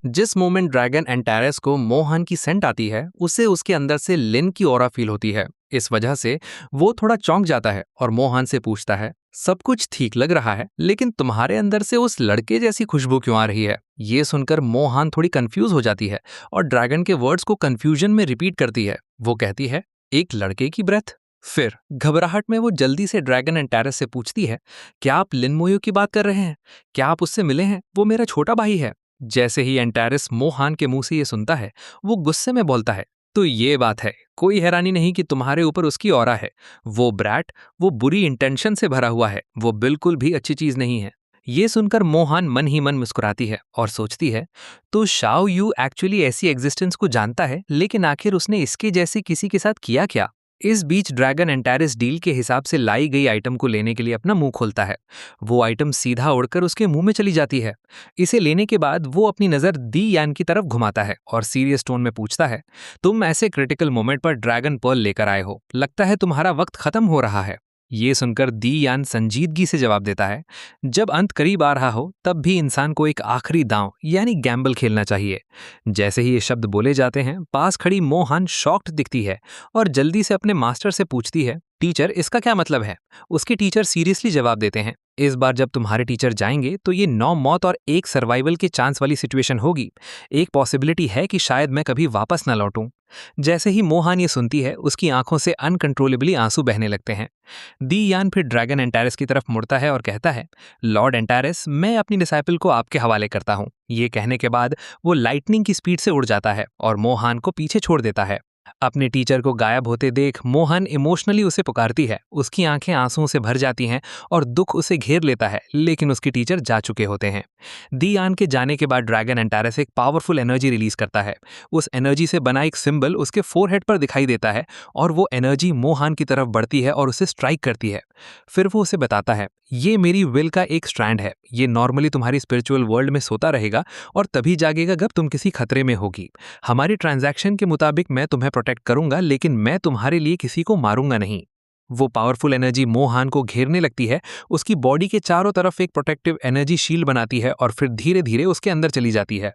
जिस moment dragon Antares को मोहन की सेंट आती है, उसे उसके अंदर से लिन की ऑरा फील होती है। इस वजह से वो थोड़ा चौंक जाता है और मोहन से पूछता है, सब कुछ ठीक लग रहा है, लेकिन तुम्हारे अंदर से उस लड़के जैसी खुशबू क्यों आ रही है? ये सुनकर मोहन थोड़ी कंफ्यूज हो जाती है और ड्रैगन के वर्ड्स को कंफ्यूजन में रिपीट करती है। वो कहती है, एक लड़के की ब्रेथ। फिर घबराहट में वो जल्दी से ड्रैगन एंटारेस से पूछती है, क्या आप लिन मोयो की बात कर रहे हैं? क्या आप उससे मिले हैं? वो मेरा छोटा भाई है। जैसे ही एंटारिस मोहान के मुंह से ये सुनता है, वो गुस्से में बोलता है, तो ये बात है, कोई हैरानी नहीं कि तुम्हारे ऊपर उसकी ऑरा है। वो ब्रैट, वो बुरी इंटेंशन से भरा हुआ है, वो बिल्कुल भी अच्छी चीज नहीं है। ये सुनकर मोहान मन ही मन मुस्कुराती है और सोचती है, तो शाओ यू एक्चुअली ऐसी एग्जिस्टेंस को जानता है, लेकिन आखिर उसने इसके जैसे किसी के साथ किया क्या? इस बीच ड्रैगन एंटारिस डील के हिसाब से लाई गई आइटम को लेने के लिए अपना मुंह खोलता है। वो आइटम सीधा उड़कर उसके मुंह में चली जाती है। इसे लेने के बाद वो अपनी नजर दी यान की तरफ घुमाता है और सीरियस टोन में पूछता है, तुम ऐसे क्रिटिकल मोमेंट पर ड्रैगन पर्ल लेकर आए हो, लगता है तुम्हारा वक्त खत्म हो रहा है। ये सुनकर दी यान संजीदगी से जवाब देता है, जब अंत करीब आ रहा हो तब भी इंसान को एक आखिरी दांव यानी गैम्बल खेलना चाहिए। जैसे ही ये शब्द बोले जाते हैं, पास खड़ी मोहन शॉक्ड दिखती है और जल्दी से अपने मास्टर से पूछती है, टीचर इसका क्या मतलब है? उसके टीचर सीरियसली जवाब देते हैं, इस बार जब तुम्हारे टीचर जाएंगे तो ये 9 मौत और एक सर्वाइवल के चांस वाली सिचुएशन होगी। एक पॉसिबिलिटी है कि शायद मैं कभी वापस ना लौटूं। जैसे ही मोहन ये सुनती है, उसकी आंखों से अनकंट्रोलेबली आंसू बहने लगते हैं। दी यान फिर ड्रैगन एंटारिस की तरफ मुड़ता है और कहता है, लॉर्ड एंटारिस, मैं अपनी डिसाइपल को आपके हवाले करता हूं। ये कहने के बाद वो लाइटनिंग की स्पीड से उड़ जाता है और मोहन को पीछे छोड़ देता है। अपने टीचर को गायब होते देख मोहन इमोशनली उसे पुकारती है। उसकी आंखें आंसुओं से भर जाती हैं और दुख उसे घेर लेता है, लेकिन उसकी टीचर जा चुके होते हैं। दियान के जाने के बाद ड्रैगन एंटारिस एक पावरफुल एनर्जी रिलीज करता है। उस एनर्जी से बना एक सिंबल उसके फोरहेड पर दिखाई देता है और वो एनर्जी मोहन की तरफ बढ़ती है और उसे स्ट्राइक करती है। फिर वो उसे बताता है, ये मेरी विल का एक स्ट्रैंड है। ये नॉर्मली तुम्हारी स्पिरिचुअल वर्ल्ड में सोता रहेगा और तभी जागेगा जब तुम किसी खतरे में होगी। हमारी ट्रांजैक्शन के मुताबिक मैं तुम्हें प्रोटेक्ट करूंगा, लेकिन मैं तुम्हारे लिए किसी को मारूंगा नहीं। वो पावरफुल एनर्जी मोहान को घेरने लगती है, उसकी बॉडी के चारों तरफ एक प्रोटेक्टिव एनर्जी शील्ड बनाती है और फिर धीरे धीरे उसके अंदर चली जाती है।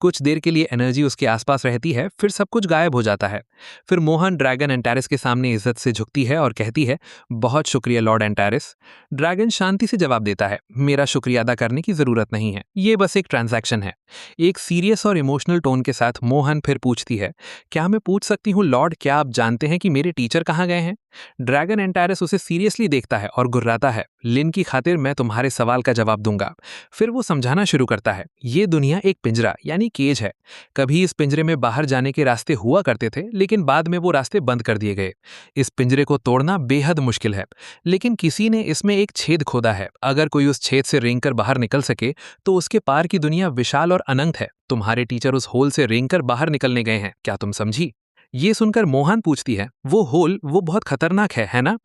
कुछ देर के लिए एनर्जी उसके आसपास रहती है, फिर सब कुछ गायब हो जाता है। फिर मोहन ड्रैगन एंटारिस के सामने इज्जत से झुकती है और कहती है, बहुत शुक्रिया लॉर्ड एंटारिस। ड्रैगन शांति से जवाब देता है, मेरा शुक्रिया अदा करने की जरूरत नहीं है, ये बस एक ट्रांजैक्शन है। एक सीरियस और इमोशनल टोन के साथ मोहन फिर पूछती है, क्या मैं पूछ सकती हूँ लॉर्ड, क्या आप जानते हैं कि मेरे टीचर कहाँ गए हैं? ड्रैगन एंटारिस उसे सीरियसली देखता है और गुर्राता है, लिन की खातिर मैं तुम्हारे सवाल का जवाब दूंगा। फिर वो समझाना शुरू करता है, ये दुनिया एक पिंजरा यानी केज है। कभी इस पिंजरे में बाहर जाने के रास्ते हुआ करते थे, लेकिन बाद में वो रास्ते बंद कर दिए गए। इस पिंजरे को तोड़ना बेहद मुश्किल है, लेकिन किसी ने इसमें एक छेद खोदा है। अगर कोई उस छेद से रेंगकर बाहर निकल सके तो उसके पार की दुनिया विशाल और अनंत है। तुम्हारे टीचर उस होल से रेंगकर बाहर निकलने गए हैं, क्या तुम समझी? ये सुनकर मोहन पूछती है, वो होल, वो बहुत खतरनाक है ना?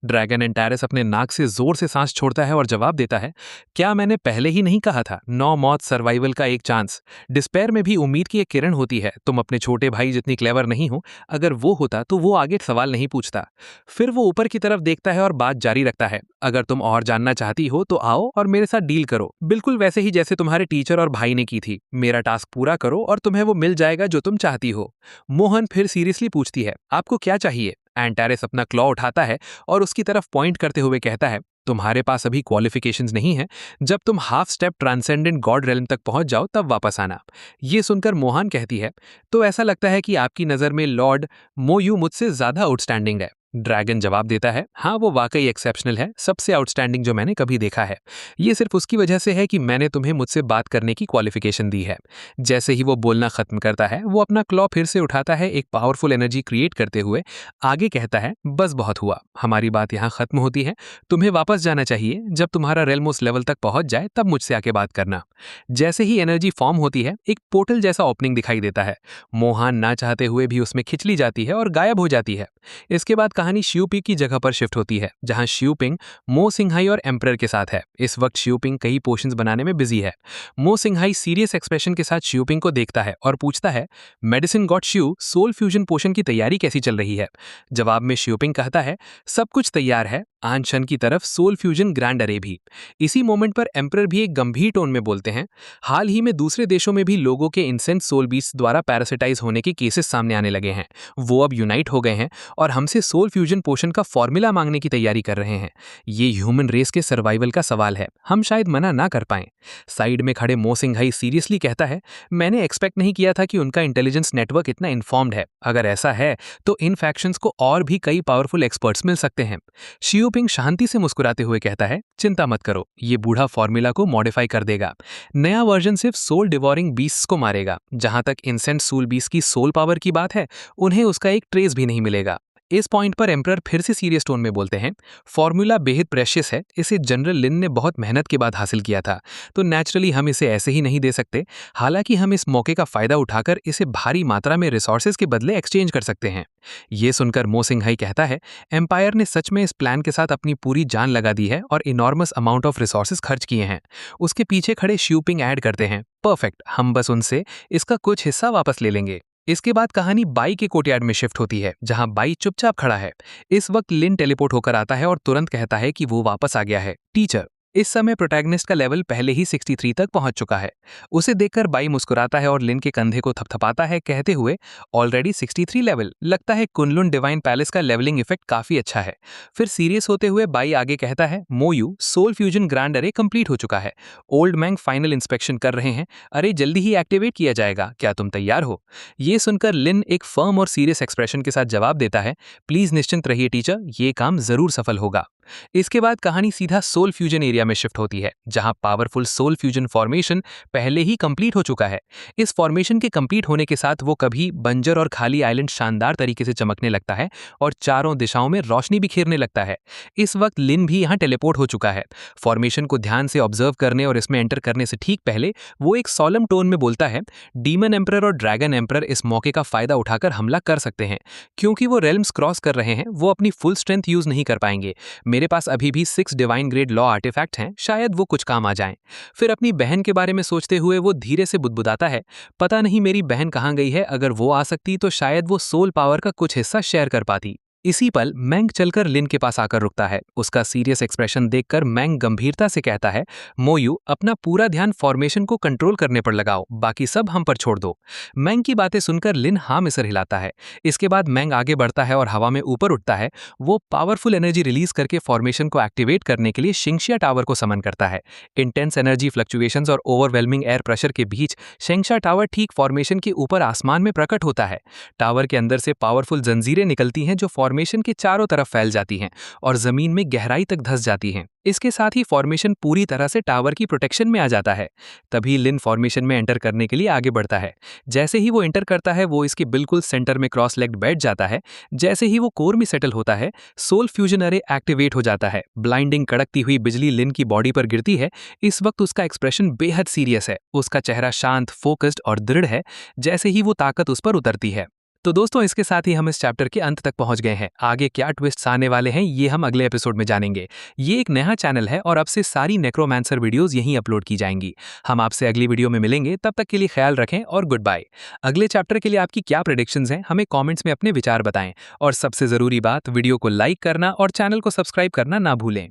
ड्रैगन एंटारिस अपने नाक से जोर से सांस छोड़ता है और जवाब देता है, क्या मैंने पहले ही नहीं कहा था, 9 मौत सर्वाइवल का एक चांस। डिस्पेयर में भी उम्मीद की एक किरण होती है। तुम अपने छोटे भाई जितनी क्लेवर नहीं हो, अगर वो होता तो वो आगे सवाल नहीं पूछता। फिर वो ऊपर की तरफ देखता है और बात जारी रखता है, अगर तुम और जानना चाहती हो तो आओ और मेरे साथ डील करो, बिल्कुल वैसे ही जैसे तुम्हारे टीचर और भाई ने की थी। मेरा टास्क पूरा करो और तुम्हें वो मिल जाएगा जो तुम चाहती हो। मोहन फिर सीरियसली पूछती है, आपको क्या चाहिए? एंटारिस अपना क्लॉ उठाता है और उसकी तरफ पॉइंट करते हुए कहता है, तुम्हारे पास अभी क्वालिफिकेशंस नहीं है। जब तुम half step transcendent God realm तक पहुंच जाओ तब वापस आना। ये सुनकर मोहन कहती है, तो ऐसा लगता है कि आपकी नजर में लॉर्ड मोयू मुझसे ज्यादा आउटस्टैंडिंग है। ड्रैगन जवाब देता है, हाँ वो वाकई एक्सेप्शनल है, सबसे आउटस्टैंडिंग जो मैंने कभी देखा है। ये सिर्फ उसकी वजह से है कि मैंने तुम्हें मुझसे बात करने की क्वालिफिकेशन दी है। जैसे ही वो बोलना खत्म करता है, वो अपना क्लॉ फिर से उठाता है, एक पावरफुल एनर्जी क्रिएट करते हुए आगे कहता है, बस बहुत हुआ, हमारी बात यहाँ खत्म होती है। तुम्हें वापस जाना चाहिए। जब तुम्हारा रेल्म उस लेवल तक पहुंच जाए तब मुझसे आके बात करना। जैसे ही एनर्जी फॉर्म होती है, एक पोर्टल जैसा ओपनिंग दिखाई देता है। मोहन ना चाहते हुए भी उसमें खिंच ली जाती है और गायब हो जाती है। इसके बाद कहानी शिवपी की जगह पर शिफ्ट होती है, जहां शिवपिंग मो सिंघाई और एम्परर के साथ है। इस वक्त शिवपिंग कई पोशंस बनाने में बिजी है। मो सिंघाई सीरियस एक्सप्रेशन के साथ शिवपिंग को देखता है और पूछता है, medicine god Shiv, soul fusion potion की तैयारी कैसी चल रही है? जवाब में शिवपिंग कहता है, सब कुछ तैयार है, आंशन की तरफ सोल फ्यूजन ग्रैंड अरे भी। इसी मोमेंट पर एम्परर भी एक गंभीर टोन में बोलते हैं, हाल ही में दूसरे देशों में भी लोगों के इंसेंट सोल बीस्ट द्वारा पैरासिटाइज होने के केसेस सामने आने लगे हैं। वो अब यूनाइट हो गए हैं और हमसे सोल फ्यूजन पोशन का फॉर्मूला मांगने की तैयारी कर रहे हैं। ये ह्यूमन रेस के सर्वाइवल का सवाल है, हम शायद मना ना कर पाएं। साइड में खड़े मोसिंघाई सीरियसली कहता है, मैंने एक्सपेक्ट नहीं किया था कि उनका इंटेलिजेंस नेटवर्क इतना इन्फॉर्म्ड है। अगर ऐसा है तो इन फैक्शंस को और भी कई पावरफुल एक्सपर्ट्स मिल सकते हैं। शियोपिंग शांति से मुस्कुराते हुए कहता है, चिंता मत करो, ये बूढ़ा फॉर्मूला को मॉडिफाई कर देगा। नया वर्जन सिर्फ सोल डिवोरिंग बीस्ट्स को मारेगा। जहां तक इंसेंट सोल बीस्ट की सोल पावर की बात है, उन्हें उसका एक ट्रेस भी नहीं मिलेगा। इस पॉइंट पर एम्परर फिर से सीरियस टोन में बोलते हैं, फॉर्मूला बेहद प्रेशियस है, इसे जनरल लिन ने बहुत मेहनत के बाद हासिल किया था, तो नेचुरली हम इसे ऐसे ही नहीं दे सकते। हालांकि हम इस मौके का फायदा उठाकर इसे भारी मात्रा में रिसोर्सेज के बदले एक्सचेंज कर सकते हैं। ये सुनकर मोसिंघाई कहता है, एम्पायर ने सच में इस प्लान के साथ अपनी पूरी जान लगा दी है और इनॉर्मस अमाउंट ऑफ रिसोर्सेज खर्च किए हैं। उसके पीछे खड़े शियोपिंग ऐड करते हैं, परफेक्ट, हम बस उनसे इसका कुछ हिस्सा वापस ले लेंगे। इसके बाद कहानी बाई के कोर्टयार्ड में शिफ्ट होती है, जहां बाई चुपचाप खड़ा है। इस वक्त लिन टेलीपोर्ट होकर आता है और तुरंत कहता है कि वो वापस आ गया है। टीचर, इस समय प्रोटैगनिस्ट का लेवल पहले ही 63 तक पहुंच चुका है। उसे देखकर बाई मुस्कुराता है और लिन के कंधे को थपथपाता है, कहते हुए, ऑलरेडी 63 लेवल, लगता है कुनलुन डिवाइन पैलेस का लेवलिंग इफेक्ट काफी अच्छा है। फिर सीरियस होते हुए बाई आगे कहता है, मोयू, सोल फ्यूजन ग्रैंड अरे कंप्लीट हो चुका है। ओल्ड मैंग फाइनल इंस्पेक्शन कर रहे हैं। अरे जल्दी ही एक्टिवेट किया जाएगा, क्या तुम तैयार हो? ये सुनकर लिन एक फर्म और सीरियस एक्सप्रेशन के साथ जवाब देता है, प्लीज निश्चिंत रहिए टीचर, ये काम जरूर सफल होगा। इसके बाद कहानी सीधा सोल फ्यूजन एरिया में शिफ्ट होती है, जहां पावरफुल सोल फ्यूजन फॉर्मेशन पहले ही कंप्लीट हो चुका है। इस फॉर्मेशन के कंप्लीट होने के साथ वो कभी बंजर और खाली आइलैंड शानदार तरीके से चमकने लगता है और चारों दिशाओं में रोशनी बिखेरने लगता है। इस वक्त लिन भी यहाँ टेलीपोर्ट हो चुका है। फॉर्मेशन को ध्यान से ऑब्जर्व करने और इसमें एंटर करने से ठीक पहले वो एक सॉलम टोन में बोलता है, डीमन एम्परर और ड्रैगन एम्परर इस मौके का फायदा उठाकर हमला कर सकते हैं। क्योंकि वो रेल्म्स क्रॉस कर रहे हैं, वो अपनी फुल स्ट्रेंथ यूज नहीं कर पाएंगे। मेरे पास अभी भी 6 डिवाइन ग्रेड लॉ आर्टिफैक्ट हैं, शायद वो कुछ काम आ जाएं। फिर अपनी बहन के बारे में सोचते हुए वो धीरे से बुदबुदाता है, पता नहीं मेरी बहन कहाँ गई है, अगर वो आ सकती तो शायद वो सोल पावर का कुछ हिस्सा शेयर कर पाती। इसी पल मैंग चलकर लिन के पास आकर रुकता है। उसका सीरियस एक्सप्रेशन देखकर मैंग गंभीरता से कहता है, मोयू, अपना पूरा ध्यान फॉर्मेशन को कंट्रोल करने पर लगाओ, बाकी सब हम पर छोड़ दो। मैंग की बातें सुनकर लिन हाँ में सर हिलाता है। इसके बाद मैंग आगे बढ़ता है और हवा में ऊपर उठता है। वो पावरफुल एनर्जी रिलीज करके फॉर्मेशन को एक्टिवेट करने के लिए शिंगशिया टावर को समन करता है। इंटेंस एनर्जी फ्लक्चुएशंस और ओवरवेलमिंग एयर प्रेशर के बीच शिंगशिया टावर ठीक फॉर्मेशन के ऊपर आसमान में प्रकट होता है। टावर के अंदर से पावरफुल जंजीरें निकलती हैं जो फॉर्मेशन के चारों तरफ फैल जाती हैं और जमीन में गहराई तक धंस जाती हैं। इसके साथ ही फॉर्मेशन पूरी तरह से टावर की प्रोटेक्शन में आ जाता है। तभी लिन फॉर्मेशन में एंटर करने के लिए आगे बढ़ता है। जैसे ही वो एंटर करता है, वो इसके बिल्कुल सेंटर में क्रॉस लेग्ड बैठ जाता है। जैसे ही वो कोर में सेटल होता है, सोल फ्यूजन अरे एक्टिवेट हो जाता है। ब्लाइंडिंग कड़कती हुई बिजली लिन की बॉडी पर गिरती है। इस वक्त उसका एक्सप्रेशन बेहद सीरियस है। उसका चेहरा शांत, फोकस्ड और दृढ़ है, जैसे ही वो ताकत उस पर उतरती है। तो दोस्तों, इसके साथ ही हम इस चैप्टर के अंत तक पहुंच गए हैं। आगे क्या ट्विस्ट्स आने वाले हैं, ये हम अगले एपिसोड में जानेंगे। ये एक नया चैनल है और अब से सारी नेक्रोमैंसर वीडियोस यहीं अपलोड की जाएंगी। हम आपसे अगली वीडियो में मिलेंगे, तब तक के लिए ख्याल रखें और गुड बाय। अगले चैप्टर के लिए आपकी क्या प्रेडिक्शंस हैं, हमें कमेंट्स में अपने विचार बताएं। और सबसे जरूरी बात, वीडियो को लाइक करना और चैनल को सब्सक्राइब करना ना भूलें।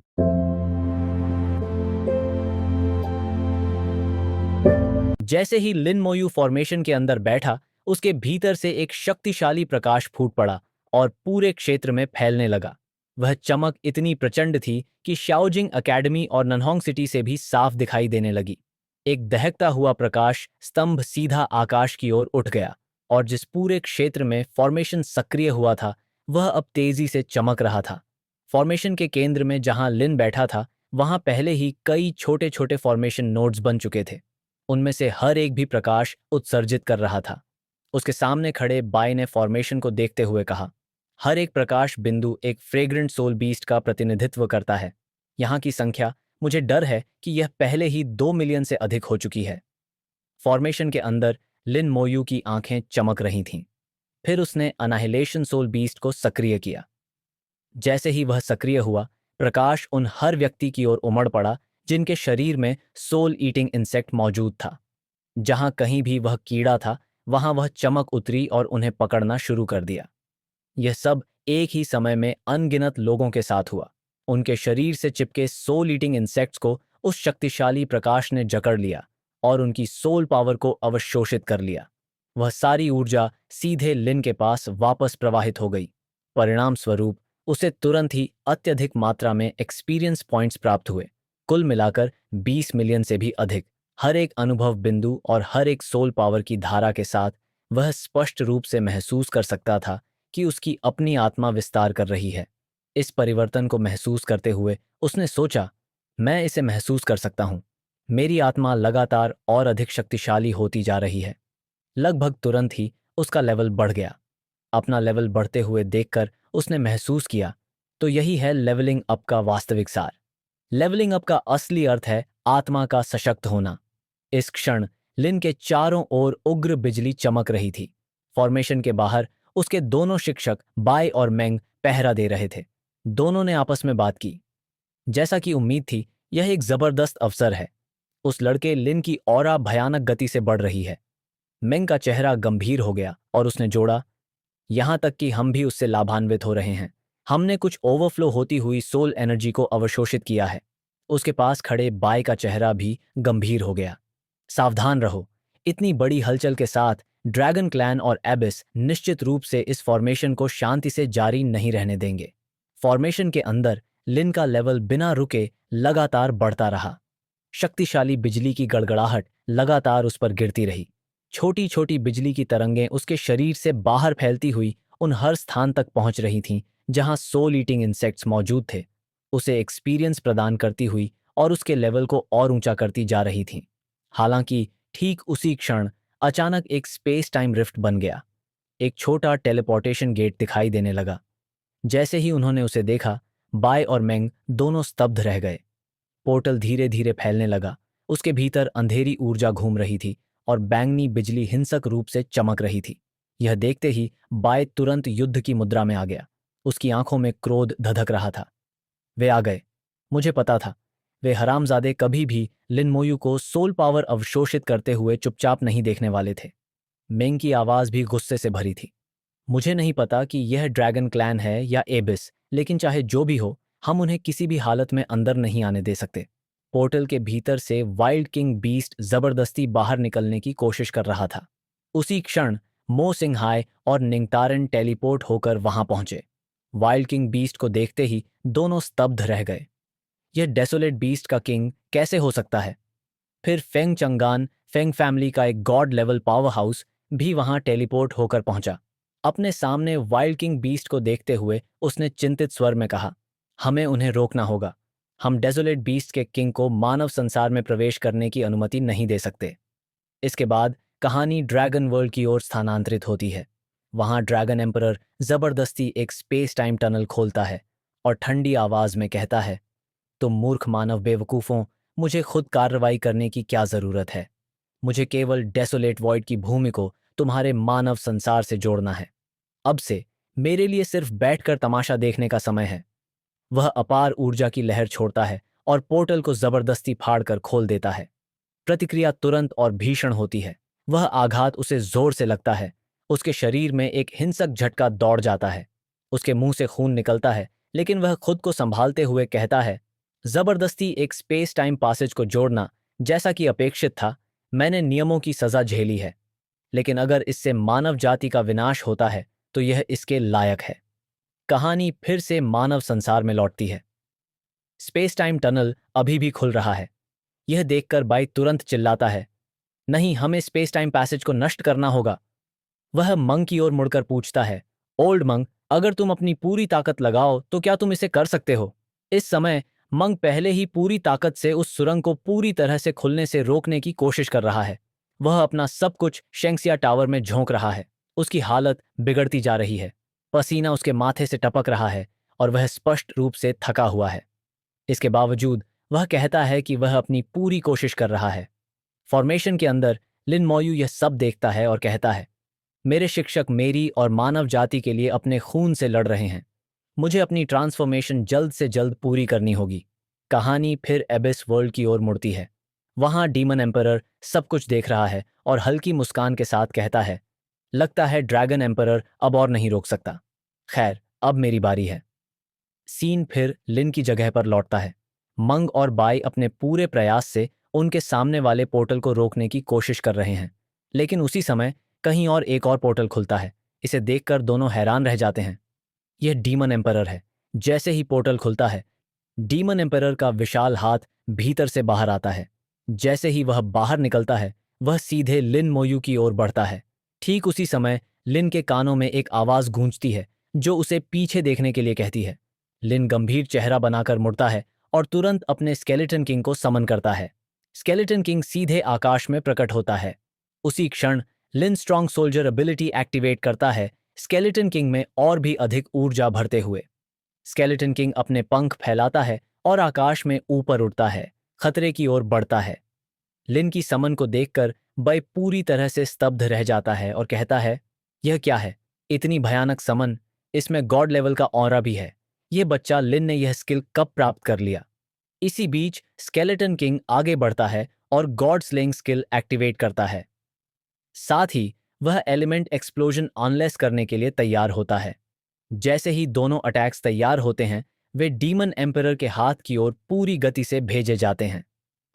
जैसे ही लिन मोयू फॉर्मेशन के अंदर बैठा, उसके भीतर से एक शक्तिशाली प्रकाश फूट पड़ा और पूरे क्षेत्र में फैलने लगा। वह चमक इतनी प्रचंड थी कि शाओजिंग एकेडमी और नन्होंग सिटी से भी साफ दिखाई देने लगी। एक दहकता हुआ प्रकाश स्तंभ सीधा आकाश की ओर उठ गया और जिस पूरे क्षेत्र में फॉर्मेशन सक्रिय हुआ था, वह अब तेजी से चमक रहा था। फॉर्मेशन के केंद्र में जहां लिन बैठा था, वहां पहले ही कई छोटे छोटे फॉर्मेशन नोड्स बन चुके थे। उनमें से हर एक भी प्रकाश उत्सर्जित कर रहा था। उसके सामने खड़े बाई ने फॉर्मेशन को देखते हुए कहा, हर एक प्रकाश बिंदु एक फ्रेग्रेंट सोल बीस्ट का प्रतिनिधित्व करता है। यहाँ की संख्या, मुझे डर है कि यह पहले ही 2 मिलियन से अधिक हो चुकी है। फॉर्मेशन के अंदर लिन मोयू की आंखें चमक रही थीं। फिर उसने अनाहिलेशन सोल बीस्ट को सक्रिय किया। जैसे ही वह सक्रिय हुआ, प्रकाश उन हर व्यक्ति की ओर उमड़ पड़ा जिनके शरीर में सोल ईटिंग इंसेक्ट मौजूद था। जहां कहीं भी वह कीड़ा था, वहां वह चमक उतरी और उन्हें पकड़ना शुरू कर दिया। यह सब एक ही समय में अनगिनत लोगों के साथ हुआ। उनके शरीर से चिपके सोल ईटिंग इंसेक्ट्स को उस शक्तिशाली प्रकाश ने जकड़ लिया और उनकी सोल पावर को अवशोषित कर लिया। वह सारी ऊर्जा सीधे लिन के पास वापस प्रवाहित हो गई। परिणाम स्वरूप उसे तुरंत ही अत्यधिक मात्रा में एक्सपीरियंस पॉइंट्स प्राप्त हुए, कुल मिलाकर 20 मिलियन से भी अधिक। हर एक अनुभव बिंदु और हर एक सोल पावर की धारा के साथ वह स्पष्ट रूप से महसूस कर सकता था कि उसकी अपनी आत्मा विस्तार कर रही है। इस परिवर्तन को महसूस करते हुए उसने सोचा, मैं इसे महसूस कर सकता हूँ। मेरी आत्मा लगातार और अधिक शक्तिशाली होती जा रही है। लगभग तुरंत ही उसका लेवल बढ़ गया। अपना लेवल बढ़ते हुए देखकर उसने महसूस किया, तो यही है लेवलिंग अप का वास्तविक सार। लेवलिंग अप का असली अर्थ है आत्मा का सशक्त होना। इस क्षण लिन के चारों ओर उग्र बिजली चमक रही थी। फॉर्मेशन के बाहर उसके दोनों शिक्षक बाय और मेंग पहरा दे रहे थे। दोनों ने आपस में बात की। जैसा कि उम्मीद थी, यह एक जबरदस्त अवसर है। उस लड़के लिन की ऑरा भयानक गति से बढ़ रही है। मेंग का चेहरा गंभीर हो गया और उसने जोड़ा, यहां तक कि हम भी उससे लाभान्वित हो रहे हैं। हमने कुछ ओवरफ्लो होती हुई सोल एनर्जी को अवशोषित किया है। उसके पास खड़े बाय का चेहरा भी गंभीर हो गया। सावधान रहो, इतनी बड़ी हलचल के साथ ड्रैगन क्लैन और एबिस निश्चित रूप से इस फॉर्मेशन को शांति से जारी नहीं रहने देंगे। फॉर्मेशन के अंदर लिन का लेवल बिना रुके लगातार बढ़ता रहा। शक्तिशाली बिजली की गड़गड़ाहट लगातार उस पर गिरती रही। छोटी छोटी बिजली की तरंगें उसके शरीर से बाहर फैलती हुई उन हर स्थान तक पहुंच रही थीं जहां सोल ईटिंग इंसेक्ट्स मौजूद थे, उसे एक्सपीरियंस प्रदान करती हुई और उसके लेवल को और ऊंचा करती जा रही थीं। हालांकि ठीक उसी क्षण अचानक एक स्पेस टाइम रिफ्ट बन गया। एक छोटा टेलीपोर्टेशन गेट दिखाई देने लगा। जैसे ही उन्होंने उसे देखा, बाय और मेंग दोनों स्तब्ध रह गए। पोर्टल धीरे धीरे फैलने लगा। उसके भीतर अंधेरी ऊर्जा घूम रही थी और बैंगनी बिजली हिंसक रूप से चमक रही थी। यह देखते ही बाय तुरंत युद्ध की मुद्रा में आ गया। उसकी आंखों में क्रोध धधक रहा था। वे आ गए। मुझे पता था, वे हरामजादे कभी भी लिनमोयू को सोल पावर अवशोषित करते हुए चुपचाप नहीं देखने वाले थे। मेंग की आवाज भी गुस्से से भरी थी। मुझे नहीं पता कि यह ड्रैगन क्लैन है या एबिस, लेकिन चाहे जो भी हो, हम उन्हें किसी भी हालत में अंदर नहीं आने दे सकते। पोर्टल के भीतर से वाइल्ड किंग बीस्ट जबरदस्ती बाहर निकलने की कोशिश कर रहा था। उसी क्षण मो सिंघाई और निंगतारन टेलीपोर्ट होकर वहां पहुंचे। वाइल्ड किंग बीस्ट को देखते ही दोनों स्तब्ध रह गए। यह डेसोलेट बीस्ट का किंग कैसे हो सकता है? फिर फेंग चंगान, फेंग फैमिली का एक गॉड लेवल पावर हाउस भी वहां टेलीपोर्ट होकर पहुंचा। अपने सामने वाइल्ड किंग बीस्ट को देखते हुए उसने चिंतित स्वर में कहा, हमें उन्हें रोकना होगा। हम डेजोलेट बीस्ट के किंग को मानव संसार में प्रवेश करने की अनुमति नहीं दे सकते। इसके बाद कहानी ड्रैगन वर्ल्ड की ओर स्थानांतरित होती है। वहां ड्रैगन एम्परर जबरदस्ती एक स्पेस टाइम टनल खोलता है और ठंडी आवाज में कहता है, तुम मूर्ख मानव बेवकूफों, मुझे खुद कार्रवाई करने की क्या जरूरत है? मुझे केवल डेसोलेट वॉइड की भूमि को तुम्हारे मानव संसार से जोड़ना है। अब से मेरे लिए सिर्फ बैठकर तमाशा देखने का समय है। वह अपार ऊर्जा की लहर छोड़ता है और पोर्टल को जबरदस्ती फाड़कर खोल देता है। प्रतिक्रिया तुरंत और भीषण होती है। वह आघात उसे जोर से लगता है। उसके शरीर में एक हिंसक झटका दौड़ जाता है। उसके मुंह से खून निकलता है, लेकिन वह खुद को संभालते हुए कहता है, जबरदस्ती एक स्पेस टाइम पासेज को जोड़ना, जैसा कि अपेक्षित था, मैंने नियमों की सजा झेली है। लेकिन अगर इससे मानव जाति का विनाश होता है तो यह इसके लायक है। कहानी फिर से मानव संसार में लौटती है। स्पेस टाइम टनल अभी भी खुल रहा है। यह देखकर बाई तुरंत चिल्लाता है, नहीं, हमें स्पेस टाइम पैसेज को नष्ट करना होगा। वह मंग की ओर मुड़कर पूछता है, ओल्ड मंग, अगर तुम अपनी पूरी ताकत लगाओ तो क्या तुम इसे कर सकते हो? इस समय मंग पहले ही पूरी ताकत से उस सुरंग को पूरी तरह से खुलने से रोकने की कोशिश कर रहा है। वह अपना सब कुछ शेंक्सिया टावर में झोंक रहा है। उसकी हालत बिगड़ती जा रही है। पसीना उसके माथे से टपक रहा है और वह स्पष्ट रूप से थका हुआ है। इसके बावजूद वह कहता है कि वह अपनी पूरी कोशिश कर रहा है। फॉर्मेशन के अंदर लिन मोयू यह सब देखता है और कहता है, मेरे शिक्षक मेरी और मानव जाति के लिए अपने खून से लड़ रहे हैं। मुझे अपनी ट्रांसफॉर्मेशन जल्द से जल्द पूरी करनी होगी। कहानी फिर एबिस वर्ल्ड की ओर मुड़ती है। वहां डीमन एम्परर सब कुछ देख रहा है और हल्की मुस्कान के साथ कहता है, लगता है ड्रैगन एम्परर अब और नहीं रोक सकता। खैर, अब मेरी बारी है। सीन फिर लिन की जगह पर लौटता है। मंग और बाई अपने पूरे प्रयास से उनके सामने वाले पोर्टल को रोकने की कोशिश कर रहे हैं, लेकिन उसी समय कहीं और एक और पोर्टल खुलता है। इसे देखकर दोनों हैरान रह जाते हैं। यह डीमन एम्परर है। जैसे ही पोर्टल खुलता है, डीमन एम्परर का विशाल हाथ भीतर से बाहर आता है। जैसे ही वह बाहर निकलता है, वह सीधे लिन मोयू की ओर बढ़ता है। ठीक उसी समय लिन के कानों में एक आवाज गूंजती है जो उसे पीछे देखने के लिए कहती है। लिन गंभीर चेहरा बनाकर मुड़ता है और तुरंत अपने स्केलेटन किंग को समन करता है। स्केलेटन किंग सीधे आकाश में प्रकट होता है। उसी क्षण लिन स्ट्रॉन्ग सोल्जर एबिलिटी एक्टिवेट करता है, स्केलेटन किंग में और भी अधिक ऊर्जा भरते हुए। स्केलेटन किंग अपने पंख फैलाता है और आकाश में ऊपर उड़ता है, खतरे की ओर बढ़ता है। लिन की समन को देखकर बय पूरी तरह से स्तब्ध रह जाता है और कहता है, यह क्या है? इतनी भयानक समन, इसमें गॉड लेवल का ऑरा भी है। यह बच्चा लिन ने यह स्किल कब प्राप्त कर लिया? इसी बीच स्केलेटन किंग आगे बढ़ता है और गॉड स्लेइंग स्किल एक्टिवेट करता है। साथ ही वह एलिमेंट एक्सप्लोजन अनलेस करने के लिए तैयार होता है। जैसे ही दोनों अटैक्स तैयार होते हैं, वे डीमन एम्परर के हाथ की ओर पूरी गति से भेजे जाते हैं।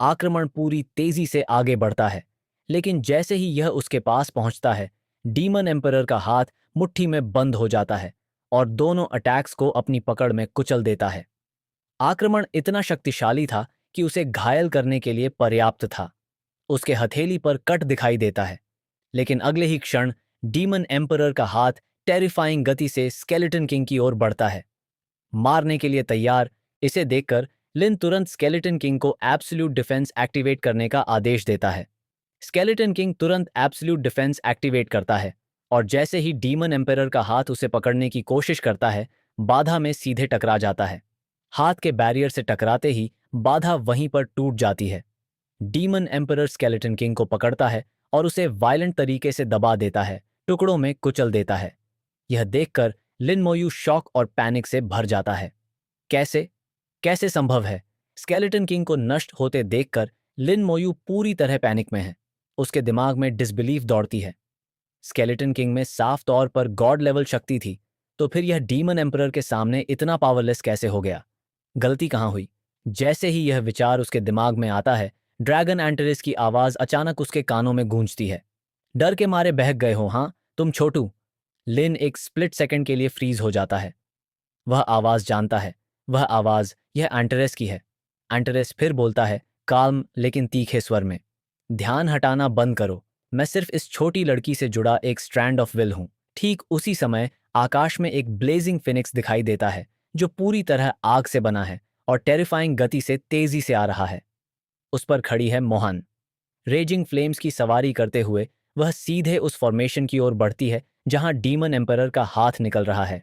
आक्रमण पूरी तेजी से आगे बढ़ता है, लेकिन जैसे ही यह उसके पास पहुंचता है, डीमन एम्परर का हाथ मुट्ठी में बंद हो जाता है और दोनों अटैक्स को अपनी पकड़ में कुचल देता है। आक्रमण इतना शक्तिशाली था कि उसे घायल करने के लिए पर्याप्त था। उसके हथेली पर कट दिखाई देता है, लेकिन अगले ही क्षण डीमन एम्परर का हाथ टेरिफाइंग गति से स्केलेटन किंग की ओर बढ़ता है, मारने के लिए तैयार। इसे देखकर लिन तुरंत स्केलेटन किंग को एब्सोल्यूट डिफेंस एक्टिवेट करने का आदेश देता है। स्केलेटन किंग तुरंत एब्सोल्यूट डिफेंस एक्टिवेट करता है और जैसे ही डीमन एम्परर का हाथ उसे पकड़ने की कोशिश करता है, बाधा में सीधे टकरा जाता है। हाथ के बैरियर से टकराते ही बाधा वहीं पर टूट जाती है। डीमन एम्परर स्केलेटन किंग को पकड़ता है और उसे वायलेंट तरीके से दबा देता है, टुकड़ों में कुचल देता है। यह देखकर लिन मोयू शॉक और पैनिक से भर जाता है। कैसे कैसे संभव है? स्केलेटन किंग को नष्ट होते देखकर लिन मोयू पूरी तरह पैनिक में है। उसके दिमाग में डिसबिलीफ दौड़ती है। स्केलेटन किंग में साफ तौर पर गॉड लेवल शक्ति थी, तो फिर यह डीमन एम्परर के सामने इतना पावरलेस कैसे हो गया? गलती कहाँ हुई? जैसे ही यह विचार उसके दिमाग में आता है, ड्रैगन एंटरिस की आवाज अचानक उसके कानों में गूंजती है। डर के मारे बहक गए हो, हाँ तुम छोटू? लिन एक स्प्लिट सेकंड के लिए फ्रीज हो जाता है। वह आवाज जानता है। वह आवाज यह एंटरेस की है। एंटरेस फिर बोलता है, काल्म लेकिन तीखे स्वर में, ध्यान हटाना बंद करो। मैं सिर्फ इस छोटी लड़की से जुड़ा एक स्ट्रैंड ऑफ विल हूं। ठीक उसी समय आकाश में एक ब्लेजिंग फिनिक्स दिखाई देता है जो पूरी तरह आग से बना है और टेरिफाइंग गति से तेजी से आ रहा है। उस पर खड़ी है मोहन। रेजिंग फ्लेम्स की सवारी करते हुए वह सीधे उस फॉर्मेशन की ओर बढ़ती है जहां डीमन एम्परर का हाथ निकल रहा है।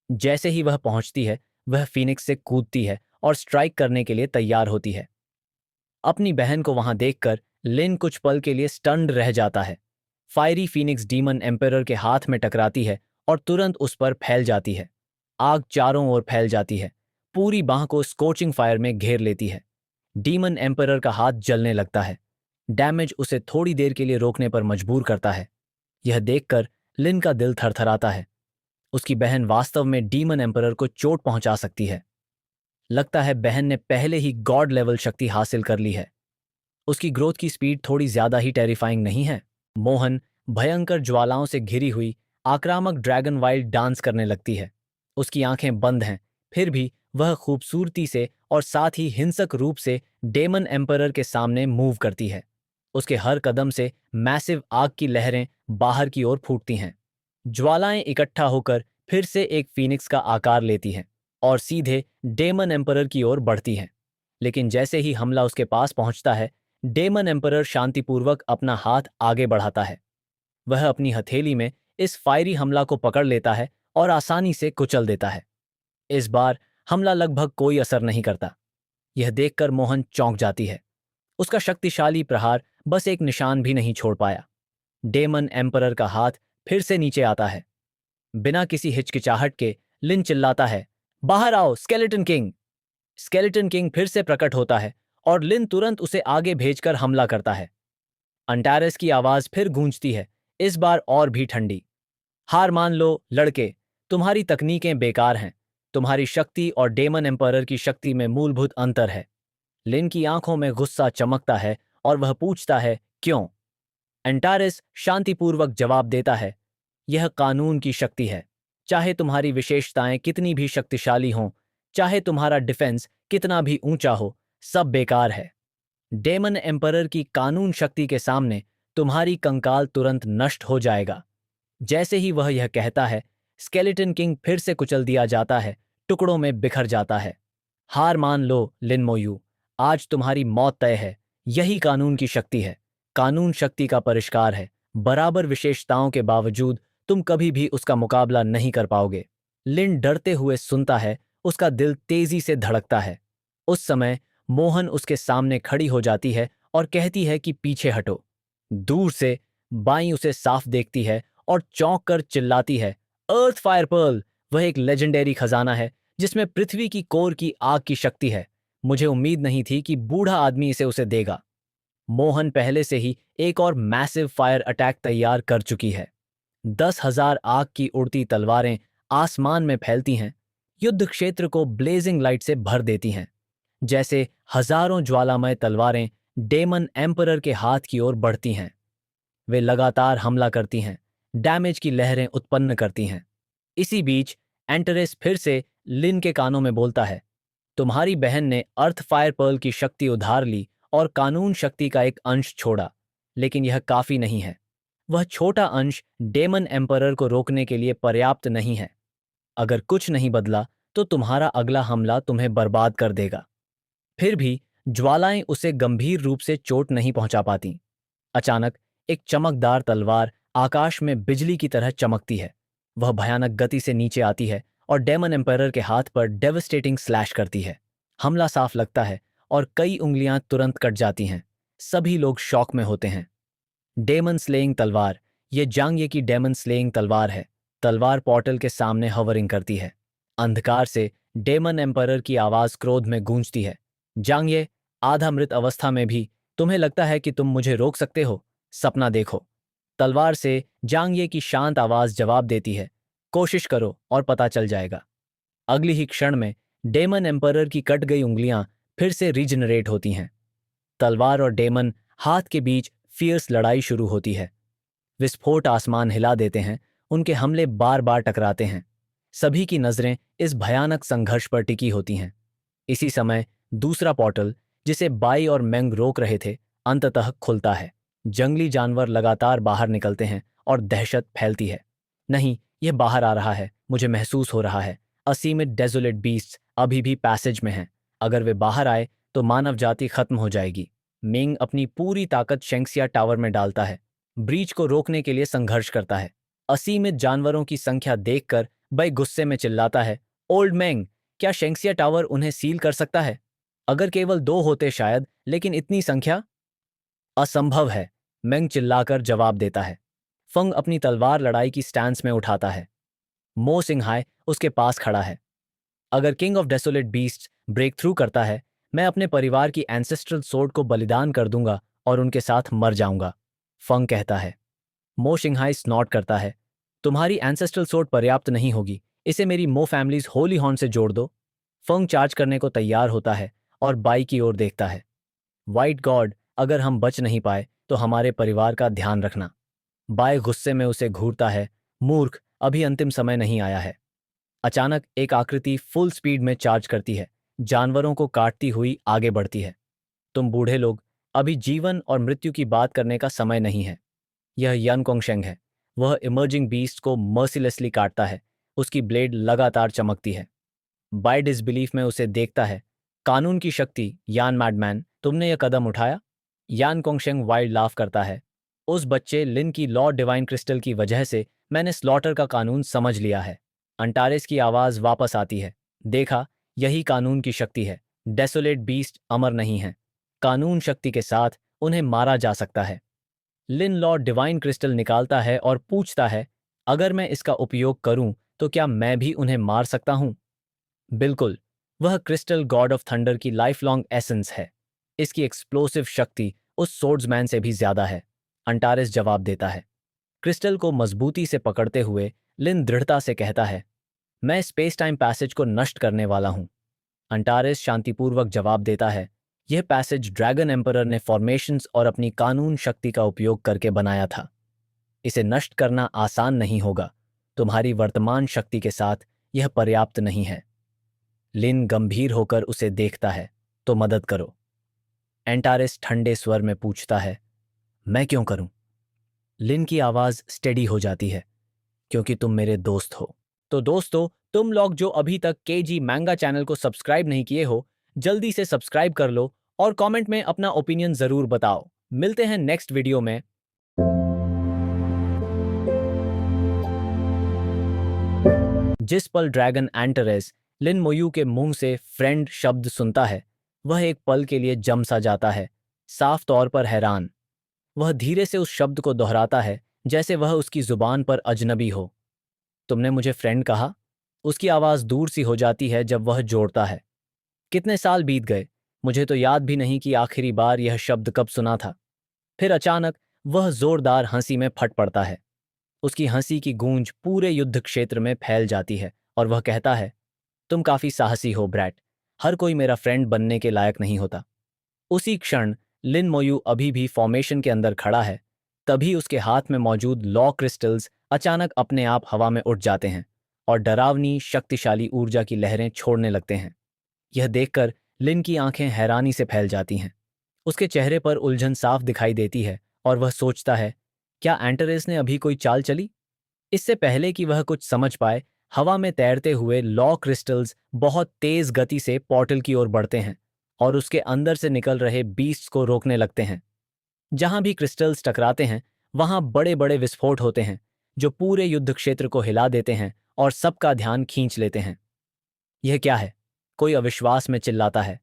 जैसे ही वह पहुंचती है, वह फीनिक्स से कूदती है और स्ट्राइक करने के लिए तैयार होती है। अपनी बहन को वहां देखकर लिन कुछ पल के लिए स्टन्ड रह जाता है। फायरी फीनिक्स डीमन एम्परर के हाथ में टकराती है और तुरंत उस पर फैल जाती है। आग चारों ओर फैल जाती है, पूरी बाह को स्कोचिंग फायर में घेर लेती है। डीमन एम्परर का हाथ जलने लगता है। डैमेज उसे थोड़ी देर के लिए रोकने पर मजबूर करता है। यह देखकर लिन का दिल थरथराता है। उसकी बहन वास्तव में डीमन एम्परर को चोट पहुंचा सकती है। लगता है बहन ने पहले ही गॉड लेवल शक्ति हासिल कर ली है। उसकी ग्रोथ की स्पीड थोड़ी ज्यादा ही टेरिफाइंग नहीं है? मोहन भयंकर ज्वालाओं से घिरी हुई आक्रामक ड्रैगन वाइल्ड डांस करने लगती है। उसकी आंखें बंद हैं, फिर भी वह खूबसूरती से और साथ ही हिंसक रूप से डेमन एम्परर के सामने मूव करती है। उसके हर कदम से मैसिव आग की लहरें बाहर की ओर फूटती हैं। ज्वालाएं इकट्ठा होकर फिर से एक फीनिक्स का आकार लेती हैं और सीधे डेमन एम्परर की ओर बढ़ती हैं। लेकिन जैसे ही हमला उसके पास पहुंचता है, डेमन एम्परर शांतिपूर्वक अपना हाथ आगे बढ़ाता है। वह अपनी हथेली में इस फायरी हमला को पकड़ लेता है और आसानी से कुचल देता है। इस बार हमला लगभग कोई असर नहीं करता। यह देखकर मोहन चौंक जाती है। उसका शक्तिशाली प्रहार बस एक निशान भी नहीं छोड़ पाया। डेमन एम्परर का हाथ फिर से नीचे आता है। बिना किसी हिचकिचाहट के लिन चिल्लाता है, बाहर आओ स्केलेटन किंग! स्केलेटन किंग फिर से प्रकट होता है और लिन तुरंत उसे आगे भेजकर हमला करता है। अंटारस की आवाज फिर गूंजती है, इस बार और भी ठंडी। हार मान लो लड़के, तुम्हारी तकनीकें बेकार हैं। तुम्हारी शक्ति और डेमन एम्परर की शक्ति में मूलभूत अंतर है। लिन की आंखों में गुस्सा चमकता है और वह पूछता है, क्यों? एंटारिस शांतिपूर्वक जवाब देता है, यह कानून की शक्ति है। चाहे तुम्हारी विशेषताएं कितनी भी शक्तिशाली हों, चाहे तुम्हारा डिफेंस कितना भी ऊंचा हो, सब बेकार है। डेमन एम्परर की कानून शक्ति के सामने तुम्हारी कंकाल तुरंत नष्ट हो जाएगा। जैसे ही वह यह कहता है, स्केलेटन किंग फिर से कुचल दिया जाता है, टुकड़ों में बिखर जाता है। हार मान लो लिन मोयू, आज तुम्हारी मौत तय है। यही कानून की शक्ति है, कानून शक्ति का परिष्कार है। बराबर विशेषताओं के बावजूद तुम कभी भी उसका मुकाबला नहीं कर पाओगे। लिन डरते हुए सुनता है, उसका दिल तेजी से धड़कता है। उस समय मोहन उसके सामने खड़ी हो जाती है और कहती है कि पीछे हटो। दूर से बाई उसे साफ देखती है और चौंक कर चिल्लाती है, अर्थ फायर पर्ल! वह एक लेजेंडरी खजाना है जिसमें पृथ्वी की कोर की आग की शक्ति है। मुझे उम्मीद नहीं थी कि बूढ़ा आदमी इसे उसे देगा। मोहन पहले से ही एक और मैसिव फायर अटैक तैयार कर चुकी है। 10,000 आग की उड़ती तलवारें आसमान में फैलती हैं, युद्ध क्षेत्र को ब्लेजिंग लाइट से भर देती हैं। जैसे हजारों ज्वालामय तलवारें डेमन एम्परर के हाथ की ओर बढ़ती हैं। वे लगातार हमला करती हैं, डैमेज की लहरें उत्पन्न करती हैं। इसी बीच एंटरेस फिर से लिन के कानों में बोलता है, तुम्हारी बहन ने अर्थ फायर पर्ल की शक्ति उधार ली और कानून शक्ति का एक अंश छोड़ा, लेकिन यह काफी नहीं है। वह छोटा अंश डेमन एम्परर को रोकने के लिए पर्याप्त नहीं है। अगर कुछ नहीं बदला तो तुम्हारा अगला हमला तुम्हें बर्बाद कर देगा। फिर भी ज्वालाएं उसे गंभीर रूप से चोट नहीं पहुंचा पाती। अचानक एक चमकदार तलवार आकाश में बिजली की तरह चमकती है। वह भयानक गति से नीचे आती है और डेमन एम्पायर के हाथ पर डेवस्टेटिंग स्लैश करती है। हमला साफ लगता है और कई उंगलियां तुरंत कट जाती हैं। सभी लोग शॉक में होते हैं। डेमन स्लेइंग तलवार, ये जांग ये की डेमन स्लेइंग तलवार है। तलवार पोर्टल के सामने हवरिंग करती है। अंधकार से डेमन एम्पायर की आवाज क्रोध में गूंजती है, जांग, आधा मृत अवस्था में भी तुम्हें लगता है कि तुम मुझे रोक सकते हो? सपना देखो। तलवार से जांग की शांत आवाज जवाब देती है, कोशिश करो और पता चल जाएगा। अगली ही क्षण में डेमन एम्परर की कट गई उंगलियां फिर से रीजनरेट होती हैं। तलवार और डेमन हाथ के बीच फियर्स लड़ाई शुरू होती है। विस्फोट आसमान हिला देते हैं, उनके हमले बार बार टकराते हैं। सभी की नजरें इस भयानक संघर्ष पर टिकी होती हैं। इसी समय दूसरा पोर्टल, जिसे बाई और मेंग रोक रहे थे, अंततः खुलता है। जंगली जानवर लगातार बाहर निकलते हैं और दहशत फैलती है। नहीं, यह बाहर आ रहा है, मुझे महसूस हो रहा है। असीमित डेजोलेट बीस्ट्स अभी भी पैसेज में हैं। अगर वे बाहर आए तो मानव जाति खत्म हो जाएगी। मिंग अपनी पूरी ताकत शेंक्सिया टावर में डालता है, ब्रीच को रोकने के लिए संघर्ष करता है। असीमित जानवरों की संख्या देखकर बाई गुस्से में चिल्लाता है, ओल्ड मेंग, क्या शेंक्सिया टावर उन्हें सील कर सकता है? अगर केवल 2 होते शायद, लेकिन इतनी संख्या? असंभव है, मेंग चिल्लाकर जवाब देता है। फंग अपनी तलवार लड़ाई की स्टैंस में उठाता है। मो सिंघाई उसके पास खड़ा है। अगर king of desolate beasts break through करता है, मैं अपने परिवार की एंसेस्ट्रल सोर्ड को बलिदान कर दूंगा और उनके साथ मर जाऊंगा, फंग कहता है। मो सिंघाई स्नॉट करता है, तुम्हारी एंसेस्ट्रल सोर्ड पर्याप्त नहीं होगी, इसे मेरी मो फैमिलीज होली हॉर्न से जोड़ दो। फंग चार्ज करने को तैयार होता है और बाई की ओर देखता है। वाइट गॉड, अगर हम बच नहीं पाए तो हमारे परिवार का ध्यान रखना। बाय गुस्से में उसे घूरता है, मूर्ख, अभी अंतिम समय नहीं आया है। अचानक एक आकृति फुल स्पीड में चार्ज करती है, जानवरों को काटती हुई आगे बढ़ती है। तुम बूढ़े लोग, अभी जीवन और मृत्यु की बात करने का समय नहीं है। यह यान कोंगशेंग है। वह इमर्जिंग बीस्ट को मर्सिलेसली काटता है, उसकी ब्लेड लगातार चमकती है। बाय डिसबिलीफ में उसे देखता है, कानून की शक्ति, यान मैडमैन, तुमने यह कदम उठाया? यान कोंगशेंग वाइल्ड लाफ करता है, उस बच्चे लिन की लॉ डिवाइन क्रिस्टल की वजह से मैंने स्लॉटर का कानून समझ लिया है। अंटारेस की आवाज वापस आती है, देखा, यही कानून की शक्ति है। डेसोलेट बीस्ट अमर नहीं है, कानून शक्ति के साथ उन्हें मारा जा सकता है। लिन लॉ डिवाइन क्रिस्टल निकालता है और पूछता है, अगर मैं इसका उपयोग करूं तो क्या मैं भी उन्हें मार सकता हूं? बिल्कुल, वह क्रिस्टल गॉड ऑफ थंडर की लाइफ लॉन्ग एसेंस है। इसकी एक्सप्लोसिव शक्ति उस सोर्ड्समैन से भी ज्यादा है, अंटारेस जवाब देता है। क्रिस्टल को मजबूती से पकड़ते हुए लिन दृढ़ता से कहता है, मैं स्पेस टाइम पैसेज को नष्ट करने वाला हूं। अंटारेस शांतिपूर्वक जवाब देता है, यह पैसेज ड्रैगन एम्परर ने फॉर्मेशंस और अपनी कानून शक्ति का उपयोग करके बनाया था। इसे नष्ट करना आसान नहीं होगा। तुम्हारी वर्तमान शक्ति के साथ यह पर्याप्त नहीं है। लिन गंभीर होकर उसे देखता है, तो मदद करो। एंटारेस ठंडे स्वर में पूछता है, मैं क्यों करूं? लिन की आवाज स्टेडी हो जाती है, क्योंकि तुम मेरे दोस्त हो। तो दोस्तों, तुम लोग जो अभी तक केजी मैंगा चैनल को सब्सक्राइब नहीं किए हो, जल्दी से सब्सक्राइब कर लो और कमेंट में अपना ओपिनियन जरूर बताओ। मिलते हैं नेक्स्ट वीडियो में। जिस पल ड्रैगन एंटरेस लिन मोयू के मुंह से फ्रेंड शब्द सुनता है, वह एक पल के लिए जम सा जाता है, साफ तौर पर हैरान। वह धीरे से उस शब्द को दोहराता है, जैसे वह उसकी जुबान पर अजनबी हो। तुमने मुझे फ्रेंड कहा? उसकी आवाज दूर सी हो जाती है जब वह जोड़ता है, कितने साल बीत गए, मुझे तो याद भी नहीं कि आखिरी बार यह शब्द कब सुना था। फिर अचानक वह जोरदार हंसी में फट पड़ता है। उसकी हंसी की गूंज पूरे युद्ध क्षेत्र में फैल जाती है और वह कहता है, तुम काफी साहसी हो ब्रैट। हर कोई मेरा फ्रेंड बनने के लायक नहीं होता। उसी क्षण लिन मोयू अभी भी फॉर्मेशन के अंदर खड़ा है, तभी उसके हाथ में मौजूद लॉ क्रिस्टल्स अचानक अपने आप हवा में उठ जाते हैं और डरावनी शक्तिशाली ऊर्जा की लहरें छोड़ने लगते हैं। यह देखकर लिन की आंखें हैरानी से फैल जाती हैं। उसके चेहरे पर उलझन साफ दिखाई देती है और वह सोचता है, क्या एंटरेस ने अभी कोई चाल चली? इससे पहले कि वह कुछ समझ पाए, हवा में तैरते हुए लॉ क्रिस्टल्स बहुत तेज गति से पोर्टल की ओर बढ़ते हैं और उसके अंदर से निकल रहे बीस्ट्स को रोकने लगते हैं। जहां भी क्रिस्टल्स टकराते हैं, वहां बड़े बड़े विस्फोट होते हैं, जो पूरे युद्ध क्षेत्र को हिला देते हैं और सबका ध्यान खींच लेते हैं। यह क्या है? कोई अविश्वास में चिल्लाता है।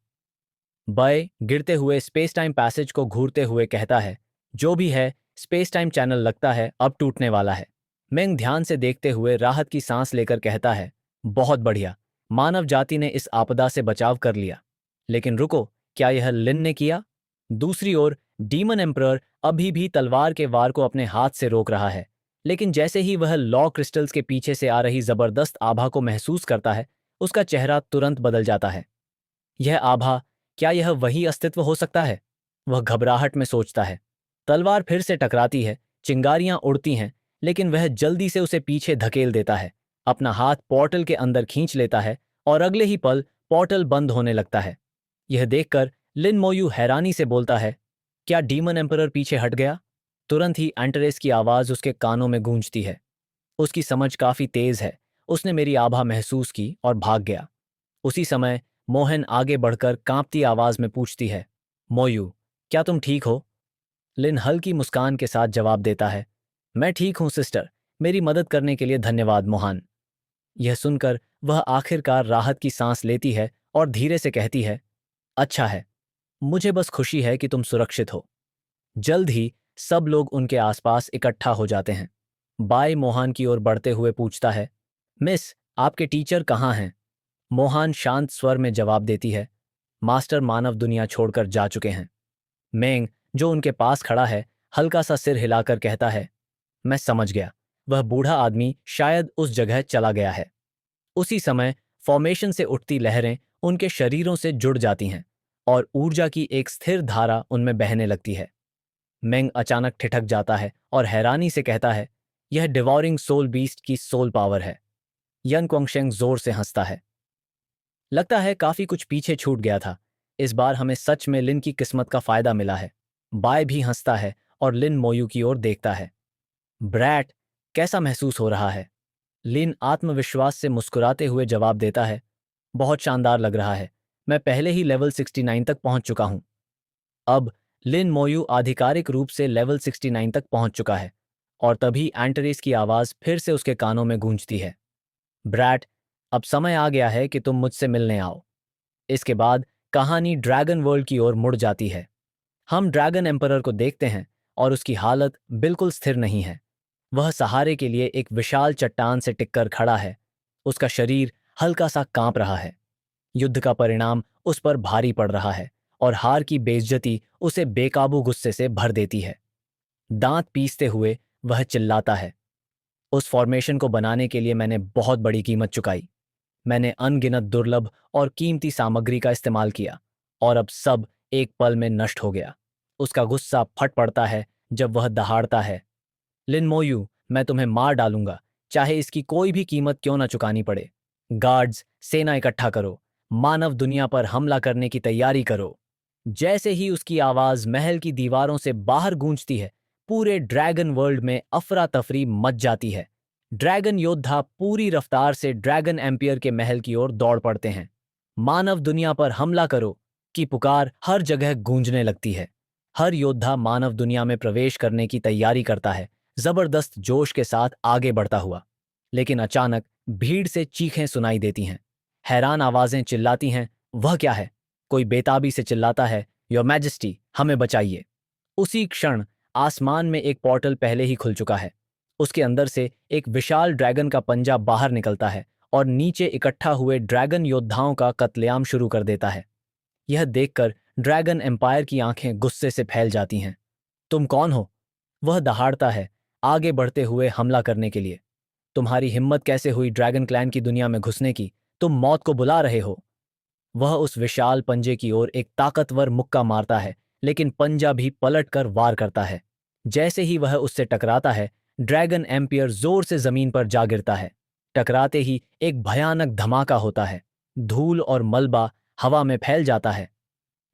बय गिरते हुए स्पेस टाइम पैसेज को घूरते हुए कहता है, जो भी है, स्पेस टाइम चैनल लगता है अब टूटने वाला है। मेंग ध्यान से देखते हुए राहत की सांस लेकर कहता है, बहुत बढ़िया, मानव जाति ने इस आपदा से बचाव कर लिया। लेकिन रुको, क्या यह लिन ने किया? दूसरी ओर डीमन एम्परर अभी भी तलवार के वार को अपने हाथ से रोक रहा है, लेकिन जैसे ही वह लॉ क्रिस्टल्स के पीछे से आ रही जबरदस्त आभा को महसूस करता है, उसका चेहरा तुरंत बदल जाता है। यह आभा, क्या यह वही अस्तित्व हो सकता है? वह घबराहट में सोचता है। तलवार फिर से टकराती है, चिंगारियां उड़ती हैं, लेकिन वह जल्दी से उसे पीछे धकेल देता है, अपना हाथ पोर्टल के अंदर खींच लेता है और अगले ही पल पोर्टल बंद होने लगता है। यह देखकर लिन मोयू हैरानी से बोलता है, क्या डीमन एम्परर पीछे हट गया? तुरंत ही एंटरेस की आवाज उसके कानों में गूंजती है। उसकी समझ काफी तेज है, उसने मेरी आभा महसूस की और भाग गया। उसी समय मोहन आगे बढ़कर कांपती आवाज में पूछती है, मोयू, क्या तुम ठीक हो? लिन हल्की मुस्कान के साथ जवाब देता है, मैं ठीक हूं सिस्टर, मेरी मदद करने के लिए धन्यवाद मोहन। यह सुनकर वह आखिरकार राहत की सांस लेती है और धीरे से कहती है, अच्छा है, मुझे बस खुशी है कि तुम सुरक्षित हो। जल्द ही सब लोग उनके आसपास इकट्ठा हो जाते हैं। बाय मोहन की ओर बढ़ते हुए पूछता है, मिस, आपके टीचर कहाँ हैं? मोहन शांत स्वर में जवाब देती है, मास्टर मानव दुनिया छोड़कर जा चुके हैं। मेंग, जो उनके पास खड़ा है, हल्का सा सिर हिलाकर कहता है, मैं समझ गया, वह बूढ़ा आदमी शायद उस जगह चला गया है। उसी समय फॉर्मेशन से उठती लहरें उनके शरीरों से जुड़ जाती हैं और ऊर्जा की एक स्थिर धारा उनमें बहने लगती है। मेंग अचानक ठिठक जाता है और हैरानी से कहता है, यह डिवॉरिंग सोल बीस्ट की सोल पावर है। यंग क्वेंगशेंग जोर से हंसता है, लगता है काफी कुछ पीछे छूट गया था। इस बार हमें सच में लिन की किस्मत का फायदा मिला है। बाय भी हंसता है और लिन मोयू की ओर देखता है। ब्रैट, कैसा महसूस हो रहा है? लिन आत्मविश्वास से मुस्कुराते हुए जवाब देता है, बहुत शानदार लग रहा है, मैं पहले ही लेवल 69 तक पहुंच चुका हूं। अब लिन मोयू आधिकारिक रूप से लेवल 69 तक पहुंच चुका है और तभी एंटरेस की आवाज फिर से उसके कानों में गूंजती है, ब्रैट, अब समय आ गया है कि तुम मुझसे मिलने आओ। इसके बाद कहानी ड्रैगन वर्ल्ड की ओर मुड़ जाती है। हम ड्रैगन एम्परर को देखते हैं और उसकी हालत बिल्कुल स्थिर नहीं है। वह सहारे के लिए एक विशाल चट्टान से टिककर खड़ा है। उसका शरीर हल्का सा कांप रहा है। युद्ध का परिणाम उस पर भारी पड़ रहा है और हार की बेइज्जती उसे बेकाबू गुस्से से भर देती है। दांत पीसते हुए वह चिल्लाता है, उस फॉर्मेशन को बनाने के लिए मैंने बहुत बड़ी कीमत चुकाई। मैंने अनगिनत दुर्लभ और कीमती सामग्री का इस्तेमाल किया, और अब सब एक पल में नष्ट हो गया। उसका गुस्सा फट पड़ता है जब वह दहाड़ता है, लिन मोयू, मैं तुम्हें मार डालूंगा, चाहे इसकी कोई भी कीमत क्यों ना चुकानी पड़े। गार्ड्स, सेना इकट्ठा करो, मानव दुनिया पर हमला करने की तैयारी करो। जैसे ही उसकी आवाज महल की दीवारों से बाहर गूंजती है, पूरे ड्रैगन वर्ल्ड में अफरा तफरी मच जाती है। ड्रैगन योद्धा पूरी रफ्तार से ड्रैगन एम्पियर के महल की ओर दौड़ पड़ते हैं। मानव दुनिया पर हमला करो की पुकार हर जगह गूंजने लगती है। हर योद्धा मानव दुनिया में प्रवेश करने की तैयारी करता है, जबरदस्त जोश के साथ आगे बढ़ता हुआ। लेकिन अचानक भीड़ से चीखें सुनाई देती हैं। हैरान आवाजें चिल्लाती हैं, वह क्या है? कोई बेताबी से चिल्लाता है, योर मैजेस्टी, हमें बचाइए। उसी क्षण आसमान में एक पोर्टल पहले ही खुल चुका है। उसके अंदर से एक विशाल ड्रैगन का पंजा बाहर निकलता है और नीचे इकट्ठा हुए ड्रैगन योद्धाओं का कत्लेआम शुरू कर देता है। यह देखकर ड्रैगन एम्पायर की आंखें गुस्से से फैल जाती हैं। तुम कौन हो? वह दहाड़ता है, आगे बढ़ते हुए हमला करने के लिए। तुम्हारी हिम्मत कैसे हुई ड्रैगन क्लैन की दुनिया में घुसने की? तुम मौत को बुला रहे हो। वह उस विशाल पंजे की ओर एक ताकतवर मुक्का मारता है, लेकिन पंजा भी पलट कर वार करता है। जैसे ही वह उससे टकराता है, ड्रैगन एम्पियर जोर से जमीन पर जा गिरता है। टकराते ही एक भयानक धमाका होता है। धूल और मलबा हवा में फैल जाता है।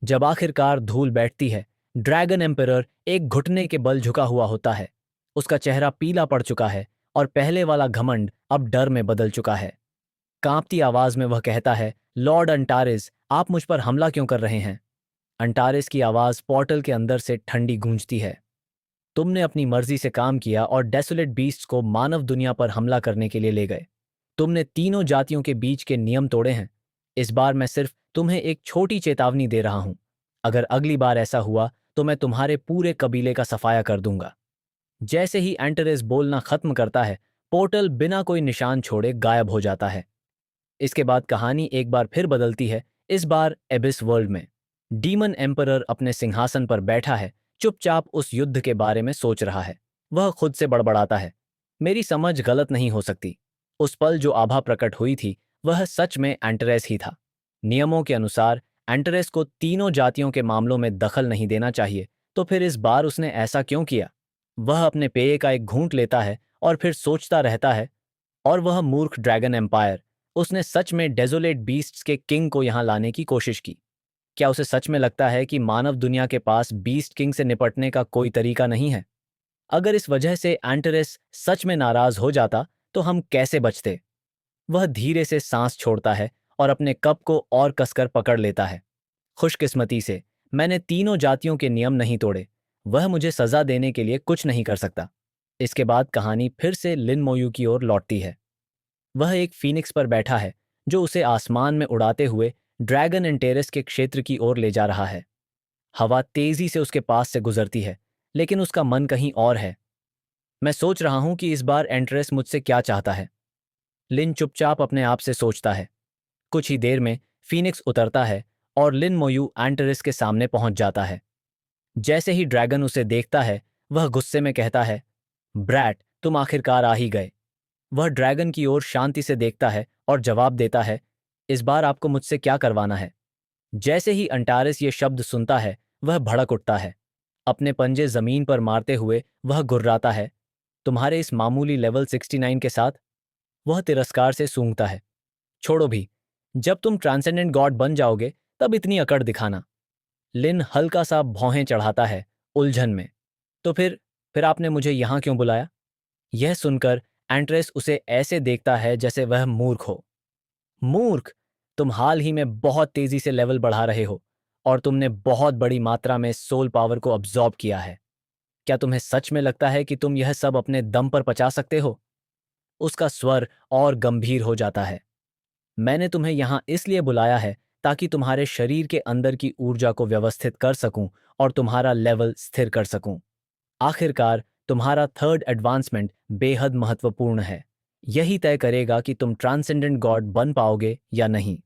जब आखिरकार धूल बैठती है, ड्रैगन एम्परर एक घुटने के बल झुका हुआ होता है। उसका चेहरा पीला पड़ चुका है और पहले वाला घमंड अब डर में बदल चुका है। कांपती आवाज में वह कहता है, लॉर्ड अंटारिस, आप मुझ पर हमला क्यों कर रहे हैं? अंटारिस की आवाज पोर्टल के अंदर से ठंडी गूंजती है। तुमने अपनी मर्जी से काम किया और डेसोलेट बीस्ट्स को मानव दुनिया पर हमला करने के लिए ले गए। तुमने तीनों जातियों के बीच के नियम तोड़े हैं। इस बार मैं सिर्फ तुम्हें एक छोटी चेतावनी दे रहा हूं। अगर अगली बार ऐसा हुआ तो मैं तुम्हारे पूरे कबीले का सफाया कर दूंगा। जैसे ही एंटरेस बोलना खत्म करता है, पोर्टल बिना कोई निशान छोड़े गायब हो जाता है। इसके बाद कहानी एक बार फिर बदलती है, इस बार एबिस वर्ल्ड में। डीमन एम्परर अपने सिंहासन पर बैठा है, चुपचाप उस युद्ध के बारे में सोच रहा है। वह खुद से बड़बड़ाता है, मेरी समझ गलत नहीं हो सकती। उस पल जो आभा प्रकट हुई थी, वह सच में एंटरेस ही था। नियमों के अनुसार एंटरेस को तीनों जातियों के मामलों में दखल नहीं देना चाहिए, तो फिर इस बार उसने ऐसा क्यों किया? वह अपने पेय का एक घूंट लेता है और फिर सोचता रहता है, और वह मूर्ख ड्रैगन एम्पायर, उसने सच में डेजोलेट बीस्ट्स के किंग को यहां लाने की कोशिश की। क्या उसे सच में लगता है कि मानव दुनिया के पास बीस्ट किंग से निपटने का कोई तरीका नहीं है? अगर इस वजह से एंटरेस सच में नाराज हो जाता तो हम कैसे बचते? वह धीरे से सांस छोड़ता है और अपने कप को और कसकर पकड़ लेता है। खुशकिस्मती से मैंने तीनों जातियों के नियम नहीं तोड़े। वह मुझे सजा देने के लिए कुछ नहीं कर सकता। इसके बाद कहानी फिर से लिन मोयू की ओर लौटती है। वह एक फीनिक्स पर बैठा है जो उसे आसमान में उड़ाते हुए ड्रैगन एंटेरस के क्षेत्र की ओर ले जा रहा है। हवा तेजी से उसके पास से गुजरती है, लेकिन उसका मन कहीं और है। मैं सोच रहा हूं कि इस बार एंटेरस मुझसे क्या चाहता है। लिन चुपचाप अपने आप से सोचता है। कुछ ही देर में फीनिक्स उतरता है और लिन मोयू एंटेरस के सामने पहुंच जाता है। जैसे ही ड्रैगन उसे देखता है, वह गुस्से में कहता है, ब्रैट, तुम आखिरकार आ ही गए। वह ड्रैगन की ओर शांति से देखता है और जवाब देता है, इस बार आपको मुझसे क्या करवाना है? जैसे ही अंटारिस ये शब्द सुनता है, वह भड़क उठता है। अपने पंजे जमीन पर मारते हुए वह गुर्राता है, तुम्हारे इस मामूली लेवल 69 के साथ? वह तिरस्कार से सूंघता है, छोड़ो भी, जब तुम ट्रांसेंडेंट गॉड बन जाओगे तब इतनी अकड़ दिखाना। लिन हल्का सा भौहें चढ़ाता है, उलझन में। तो फिर आपने मुझे यहां क्यों बुलाया? यह सुनकर एंट्रेस उसे ऐसे देखता है जैसे वह मूर्ख हो। मूर्ख? तुम हाल ही में बहुत तेजी से लेवल बढ़ा रहे हो और तुमने बहुत बड़ी मात्रा में सोल पावर को अब्जॉर्ब किया है। क्या तुम्हें सच में लगता है कि तुम यह सब अपने दम पर पचा सकते हो? उसका स्वर और गंभीर हो जाता है। मैंने तुम्हें यहां इसलिए बुलाया है ताकि तुम्हारे शरीर के अंदर की ऊर्जा को व्यवस्थित कर सकूं और तुम्हारा लेवल स्थिर कर सकूं। आखिरकार तुम्हारा थर्ड एडवांसमेंट बेहद महत्वपूर्ण है। यही तय करेगा कि तुम ट्रांसेंडेंट गॉड बन पाओगे या नहीं।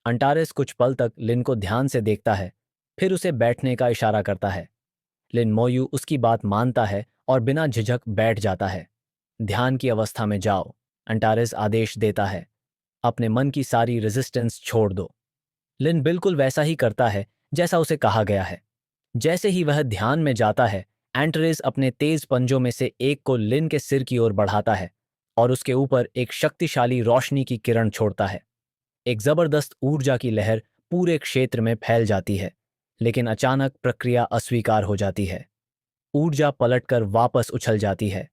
अंटारिस कुछ पल तक लिन को ध्यान से देखता है, फिर उसे बैठने का इशारा करता है। लिन मोयू उसकी बात मानता है और बिना झिझक बैठ जाता है। ध्यान की अवस्था में जाओ, अंटारेस आदेश देता है। अपने मन की सारी रेजिस्टेंस छोड़ दो। लिन बिल्कुल वैसा ही करता है जैसा उसे कहा गया है। जैसे ही वह ध्यान में जाता है, एंटरेस अपने तेज पंजों में से एक को लिन के सिर की ओर बढ़ाता है और उसके ऊपर एक शक्तिशाली रोशनी की किरण छोड़ता है। एक जबरदस्त ऊर्जा की लहर पूरे क्षेत्र में फैल जाती है, लेकिन अचानक प्रक्रिया अस्वीकार हो जाती है। ऊर्जा पलटकर वापस उछल जाती है।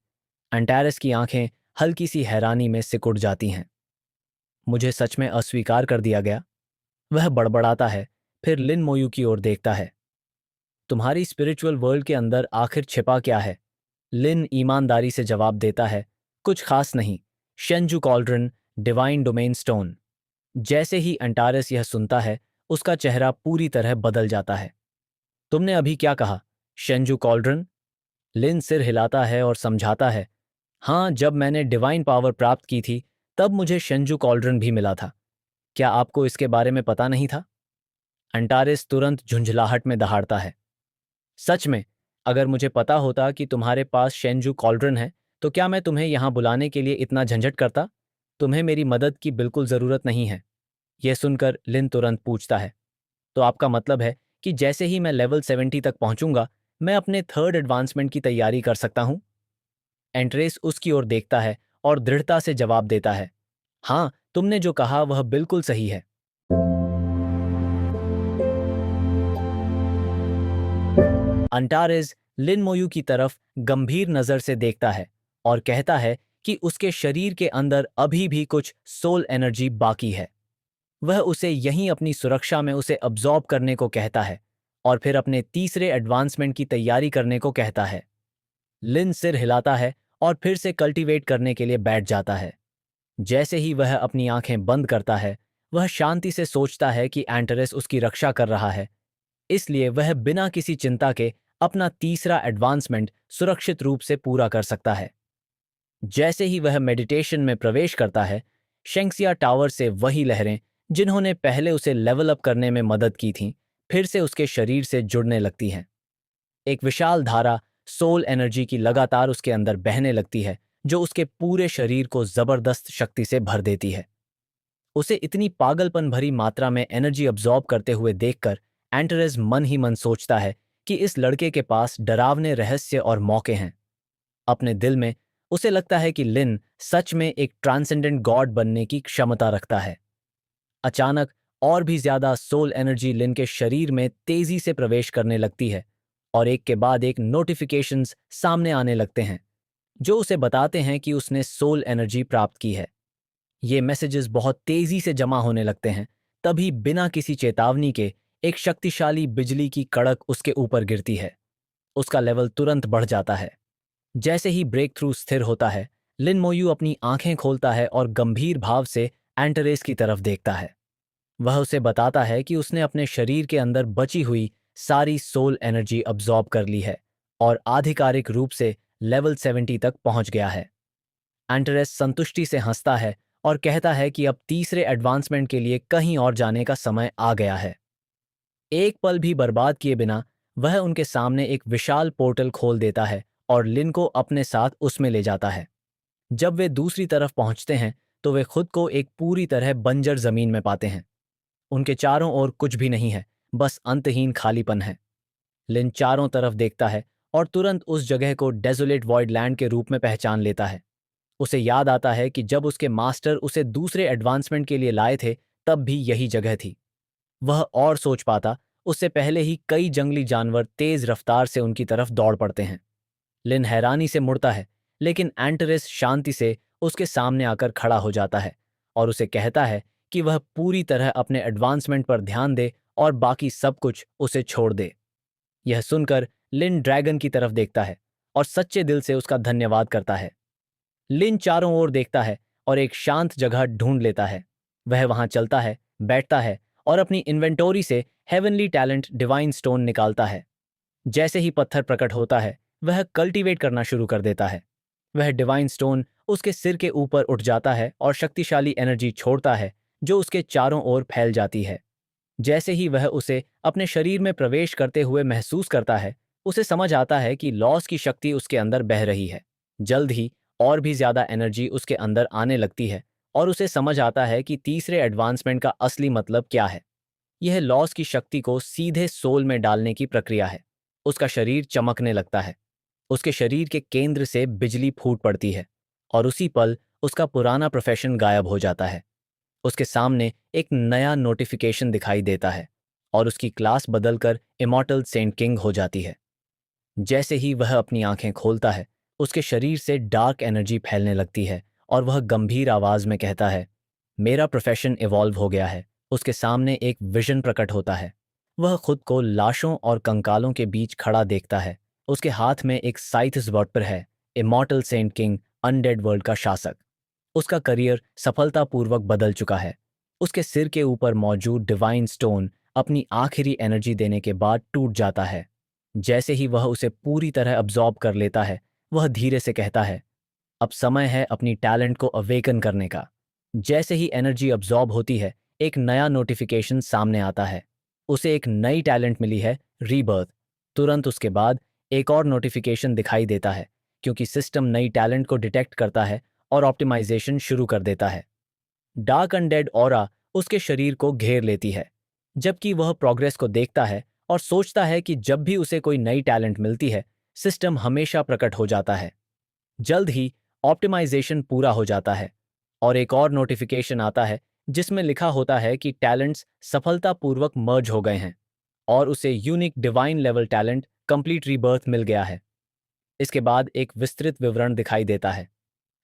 एंटारेस की आंखें हल्की सी हैरानी में सिकुड़ जाती हैं। मुझे सच में अस्वीकार कर दिया गया? वह बड़बड़ाता है, फिर लिन मोयू की ओर देखता है। तुम्हारी स्पिरिचुअल वर्ल्ड के अंदर आखिर छिपा क्या है? लिन ईमानदारी से जवाब देता है, कुछ खास नहीं, शेंजू कॉल्ड्रन, डिवाइन डोमेन स्टोन। जैसे ही अंटारस यह सुनता है, उसका चेहरा पूरी तरह बदल जाता है। तुमने अभी क्या कहा? शेंजू कॉल्ड्रन? लिन सिर हिलाता है और समझाता है, हाँ, जब मैंने डिवाइन पावर प्राप्त की थी, तब मुझे शेंजू कॉल्ड्रन भी मिला था। क्या आपको इसके बारे में पता नहीं था? अंटारिस तुरंत झुंझलाहट में दहाड़ता है। सच में, अगर मुझे पता होता कि तुम्हारे पास शेंजू कॉल्ड्रन है, तो क्या मैं तुम्हें यहाँ बुलाने के लिए इतना झंझट करता? तुम्हें मेरी मदद की बिल्कुल ज़रूरत नहीं है। यह सुनकर लिन तुरंत पूछता है, तो आपका मतलब है कि जैसे ही मैं लेवल 70 तक पहुंचूंगा, मैं अपने थर्ड एडवांसमेंट की तैयारी कर सकता हूं? एंट्रेस उसकी ओर देखता है और दृढ़ता से जवाब देता है, हाँ, तुमने जो कहा वह बिल्कुल सही है। अंटारेज लिन मोयू की तरफ गंभीर नजर से देखता है और कहता है कि उसके शरीर के अंदर अभी भी कुछ सोल एनर्जी बाकी है। वह उसे यहीं अपनी सुरक्षा में उसे अब्जॉर्ब करने को कहता है और फिर अपने तीसरे एडवांसमेंट की तैयारी करने को कहता है। लिन सिर हिलाता है और फिर से कल्टीवेट करने के लिए बैठ जाता है। जैसे ही वह अपनी आंखें बंद करता है, वह शांति से सोचता है कि एंटरेस उसकी रक्षा कर रहा है, इसलिए वह बिना किसी चिंता के अपना तीसरा एडवांसमेंट सुरक्षित रूप से पूरा कर सकता है। जैसे ही वह मेडिटेशन में प्रवेश करता है, शेंक्सिया टावर से वही लहरें जिन्होंने पहले उसे लेवल अप करने में मदद की थीं, फिर से उसके शरीर से जुड़ने लगती हैं। एक विशाल धारा सोल एनर्जी की लगातार उसके अंदर बहने लगती है, जो उसके पूरे शरीर को जबरदस्त शक्ति से भर देती है। उसे इतनी पागलपन भरी मात्रा में एनर्जी अब्जॉर्ब करते हुए देखकर एंटरेस मन ही मन सोचता है कि इस लड़के के पास डरावने रहस्य और मौके हैं। अपने दिल में उसे लगता है कि लिन सच में एक ट्रांसेंडेंट गॉड बनने की क्षमता रखता है। अचानक और भी ज्यादा सोल एनर्जी लिन के शरीर में तेजी से प्रवेश करने लगती है और एक के बाद एक नोटिफिकेशंस सामने आने लगते हैं, जो उसे बताते हैं कि उसने सोल एनर्जी प्राप्त की है। ये मैसेजेस बहुत तेजी से जमा होने लगते हैं। तभी बिना किसी चेतावनी के एक शक्तिशाली बिजली की कड़क उसके ऊपर गिरती है। उसका लेवल तुरंत बढ़ जाता है। जैसे ही ब्रेक थ्रू स्थिर होता है, लिन मोयू अपनी आंखें खोलता है और गंभीर भाव से एंटरेस की तरफ देखता है। वह उसे बताता है कि उसने अपने शरीर के अंदर बची हुई सारी सोल एनर्जी अब्जॉर्ब कर ली है और आधिकारिक रूप से लेवल 70 तक पहुंच गया है। एंटरेस संतुष्टि से हंसता है और कहता है कि अब तीसरे एडवांसमेंट के लिए कहीं और जाने का समय आ गया है। एक पल भी बर्बाद किए बिना वह उनके सामने एक विशाल पोर्टल खोल देता है और लिन को अपने साथ उसमें ले जाता है। जब वे दूसरी तरफ पहुंचते हैं, तो वे खुद को एक पूरी तरह बंजर जमीन में पाते हैं। उनके चारों ओर कुछ भी नहीं है, बस अंतहीन खालीपन है। लिन चारों तरफ देखता है और तुरंत उस जगह को डेजोलेट वॉइड लैंड के रूप में पहचान लेता है। उसे याद आता है कि जब उसके मास्टर उसे दूसरे एडवांसमेंट के लिए लाए थे, तब भी यही जगह थी। वह और सोच पाता, उससे पहले ही कई जंगली जानवर तेज रफ्तार से उनकी तरफ दौड़ पड़ते हैं। लिन हैरानी से मुड़ता है, लेकिन एंटरेस शांति से उसके सामने आकर खड़ा हो जाता है और उसे कहता है कि वह पूरी तरह अपने एडवांसमेंट पर ध्यान दे और बाकी सब कुछ उसे छोड़ दे। यह सुनकर लिन ड्रैगन की तरफ देखता है और सच्चे दिल से उसका धन्यवाद करता है। लिन चारों ओर देखता है और एक शांत जगह ढूंढ लेता है। वह वहां चलता है, बैठता है और अपनी इन्वेंटोरी से हेवनली टैलेंट डिवाइन स्टोन निकालता है। जैसे ही पत्थर प्रकट होता है, वह कल्टीवेट करना शुरू कर देता है। वह डिवाइन स्टोन उसके सिर के ऊपर उठ जाता है और शक्तिशाली एनर्जी छोड़ता है, जो उसके चारों ओर फैल जाती है। जैसे ही वह उसे अपने शरीर में प्रवेश करते हुए महसूस करता है, उसे समझ आता है कि लॉस की शक्ति उसके अंदर बह रही है। जल्द ही और भी ज्यादा एनर्जी उसके अंदर आने लगती है और उसे समझ आता है कि तीसरे एडवांसमेंट का असली मतलब क्या है। यह लॉस की शक्ति को सीधे सोल में डालने की प्रक्रिया है। उसका शरीर चमकने लगता है। उसके शरीर के केंद्र से बिजली फूट पड़ती है और उसी पल उसका पुराना प्रोफेशन गायब हो जाता है। उसके सामने एक नया नोटिफिकेशन दिखाई देता है और उसकी क्लास बदलकर इमॉर्टल सेंट किंग हो जाती है। जैसे ही वह अपनी आंखें खोलता है, उसके शरीर से डार्क एनर्जी फैलने लगती है और वह गंभीर आवाज में कहता है, मेरा प्रोफेशन इवॉल्व हो गया है। उसके सामने एक विजन प्रकट होता है। वह खुद को लाशों और कंकालों के बीच खड़ा देखता है। उसके हाथ में एक साइथस पर है, immortal saint king, undead world का शासक। उसका करियर सफलतापूर्वक बदल चुका है। उसके सिर के ऊपर मौजूद डिवाइन स्टोन अपनी आखिरी एनर्जी देने के बाद टूट जाता है। जैसे ही वह उसे पूरी तरह अब्जॉर्ब कर लेता है, वह धीरे से कहता है, अब समय है अपनी टैलेंट को अवेकन करने का। जैसे ही एनर्जी अब्जॉर्ब होती है, एक नया नोटिफिकेशन सामने आता है। उसे एक नई टैलेंट मिली है, रीबर्थ। तुरंत उसके बाद एक और नोटिफिकेशन दिखाई देता है, क्योंकि सिस्टम नई टैलेंट को डिटेक्ट करता है और ऑप्टिमाइजेशन शुरू कर देता है। डार्क अनडेड ऑरा उसके शरीर को घेर लेती है, जबकि वह प्रोग्रेस को देखता है और सोचता है कि जब भी उसे कोई नई टैलेंट मिलती है, सिस्टम हमेशा प्रकट हो जाता है। जल्द ही ऑप्टिमाइजेशन पूरा हो जाता है और एक और नोटिफिकेशन आता है जिसमें लिखा होता है कि टैलेंट्स सफलतापूर्वक मर्ज हो गए हैं और उसे unique divine level talent complete rebirth मिल गया है। इसके बाद एक विस्तृत विवरण दिखाई देता है।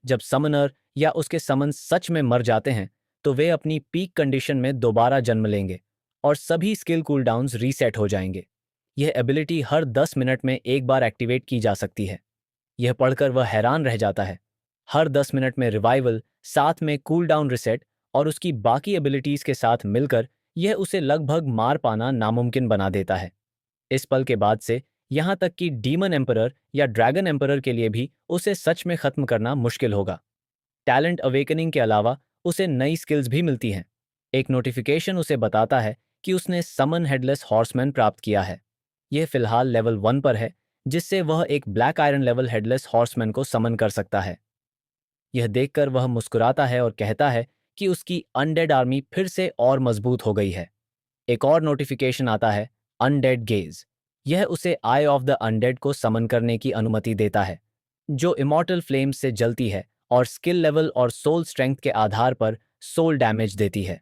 जब समनर या उसके समन सच में मर जाते हैं, तो वे अपनी पीक कंडीशन में दोबारा जन्म लेंगे और सभी स्किल कूलडाउन्स रीसेट हो जाएंगे। यह एबिलिटी हर 10 मिनट में एक बार एक्टिवेट की जा सकती है। यह पढ़कर वह हैरान रह जाता है। हर 10 मिनट में रिवाइवल, साथ में कूल डाउन रिसेट और उसकी बाकी एबिलिटीज के साथ मिलकर यह उसे लगभग मार पाना नामुमकिन बना देता है। इस पल के बाद से यहां तक कि डीमन एम्परर या ड्रैगन एम्परर के लिए भी उसे सच में खत्म करना मुश्किल होगा। टैलेंट अवेकनिंग के अलावा उसे नई स्किल्स भी मिलती हैं। एक नोटिफिकेशन उसे बताता है कि उसने समन हेडलेस हॉर्समैन प्राप्त किया है। यह फिलहाल लेवल 1 पर है, जिससे वह एक black iron level headless horseman को समन कर सकता है। यह देखकर वह मुस्कुराता है और कहता है कि उसकी अनडेड आर्मी फिर से और मजबूत हो गई है। एक और नोटिफिकेशन आता है, अनडेड गेज। यह उसे आई ऑफ द अनडेड को समन करने की अनुमति देता है, जो इमॉर्टल फ्लेम्स से जलती है और स्किल लेवल और सोल स्ट्रेंथ के आधार पर सोल डैमेज देती है।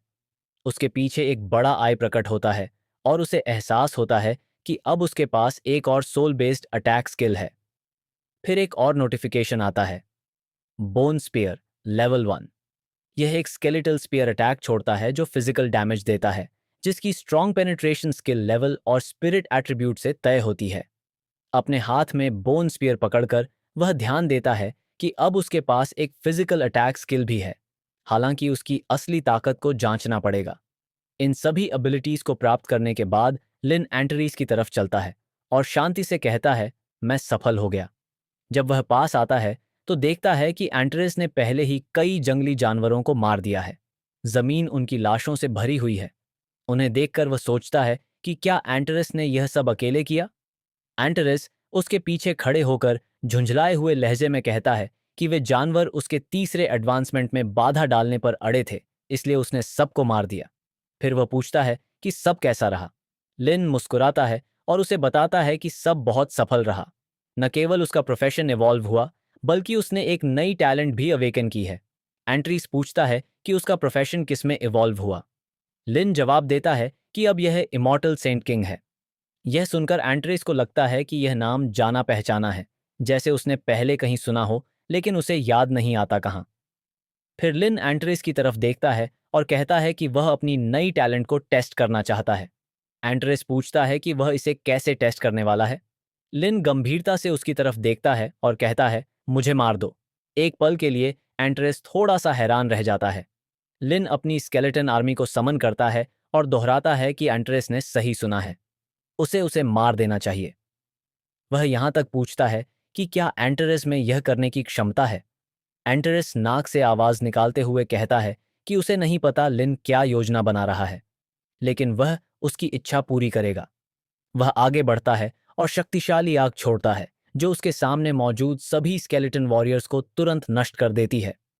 उसके पीछे एक बड़ा आई प्रकट होता है और उसे एहसास होता है कि अब उसके पास एक और सोल बेस्ड अटैक स्किल है। फिर एक और नोटिफिकेशन आता है, बोन स्पीयर लेवल 1। यह एक स्केलेटल स्पीयर अटैक छोड़ता है जो फिजिकल डैमेज देता है, जिसकी स्ट्रॉन्ग पेनिट्रेशन स्किल लेवल और स्पिरिट एट्रीब्यूट से तय होती है। अपने हाथ में बोन स्पीयर पकड़कर वह ध्यान देता है कि अब उसके पास एक फिजिकल अटैक स्किल भी है, हालांकि उसकी असली ताकत को जांचना पड़ेगा। इन सभी एबिलिटीज को प्राप्त करने के बाद लिन एंटरीज की तरफ चलता है और शांति से कहता है, मैं सफल हो गया। जब वह पास आता है तो देखता है कि एंटरेस ने पहले ही कई जंगली जानवरों को मार दिया है। जमीन उनकी लाशों से भरी हुई है। उन्हें देखकर वह सोचता है कि क्या एंटरेस ने यह सब अकेले किया। एंटरेस उसके पीछे खड़े होकर झुंझलाए हुए लहजे में कहता है कि वे जानवर उसके तीसरे एडवांसमेंट में बाधा डालने पर अड़े थे, इसलिए उसने सबको मार दिया। फिर वह पूछता है कि सब कैसा रहा। लिन मुस्कुराता है और उसे बताता है कि सब बहुत सफल रहा। न केवल उसका प्रोफेशन इवॉल्व हुआ, बल्कि उसने एक नई टैलेंट भी अवेकन की है। एंट्रीज पूछता है कि उसका प्रोफेशन किसमें इवॉल्व हुआ। लिन जवाब देता है कि अब यह इमॉर्टल सेंट किंग है। यह सुनकर एंट्रीज को लगता है कि यह नाम जाना पहचाना है, जैसे उसने पहले कहीं सुना हो, लेकिन उसे याद नहीं आता कहाँ। फिर लिन एंट्रीज की तरफ देखता है और कहता है कि वह अपनी नई टैलेंट को टेस्ट करना चाहता है। एंट्रेस पूछता है कि वह इसे कैसे टेस्ट करने वाला है। लिन गंभीरता से उसकी तरफ देखता है और कहता है, मुझे मार दो। एक पल के लिए एंट्रेस थोड़ा सा हैरान रह जाता है। लिन अपनी स्केलेटन आर्मी को समन करता है और दोहराता है कि एंट्रेस ने सही सुना है, उसे मार देना चाहिए। वह यहां तक पूछता है कि क्या एंट्रेस में यह करने की क्षमता है। एंट्रेस नाक से आवाज निकालते हुए कहता है कि उसे नहीं पता लिन क्या योजना बना रहा है, लेकिन वह उसकी इच्छा पूरी करेगा। वह आगे बढ़ता है और शक्तिशाली आग छोड़ता है, जो उसके सामने मौजूद सभी स्केलेटन वॉरियर्स को तुरंत नष्ट कर देती है।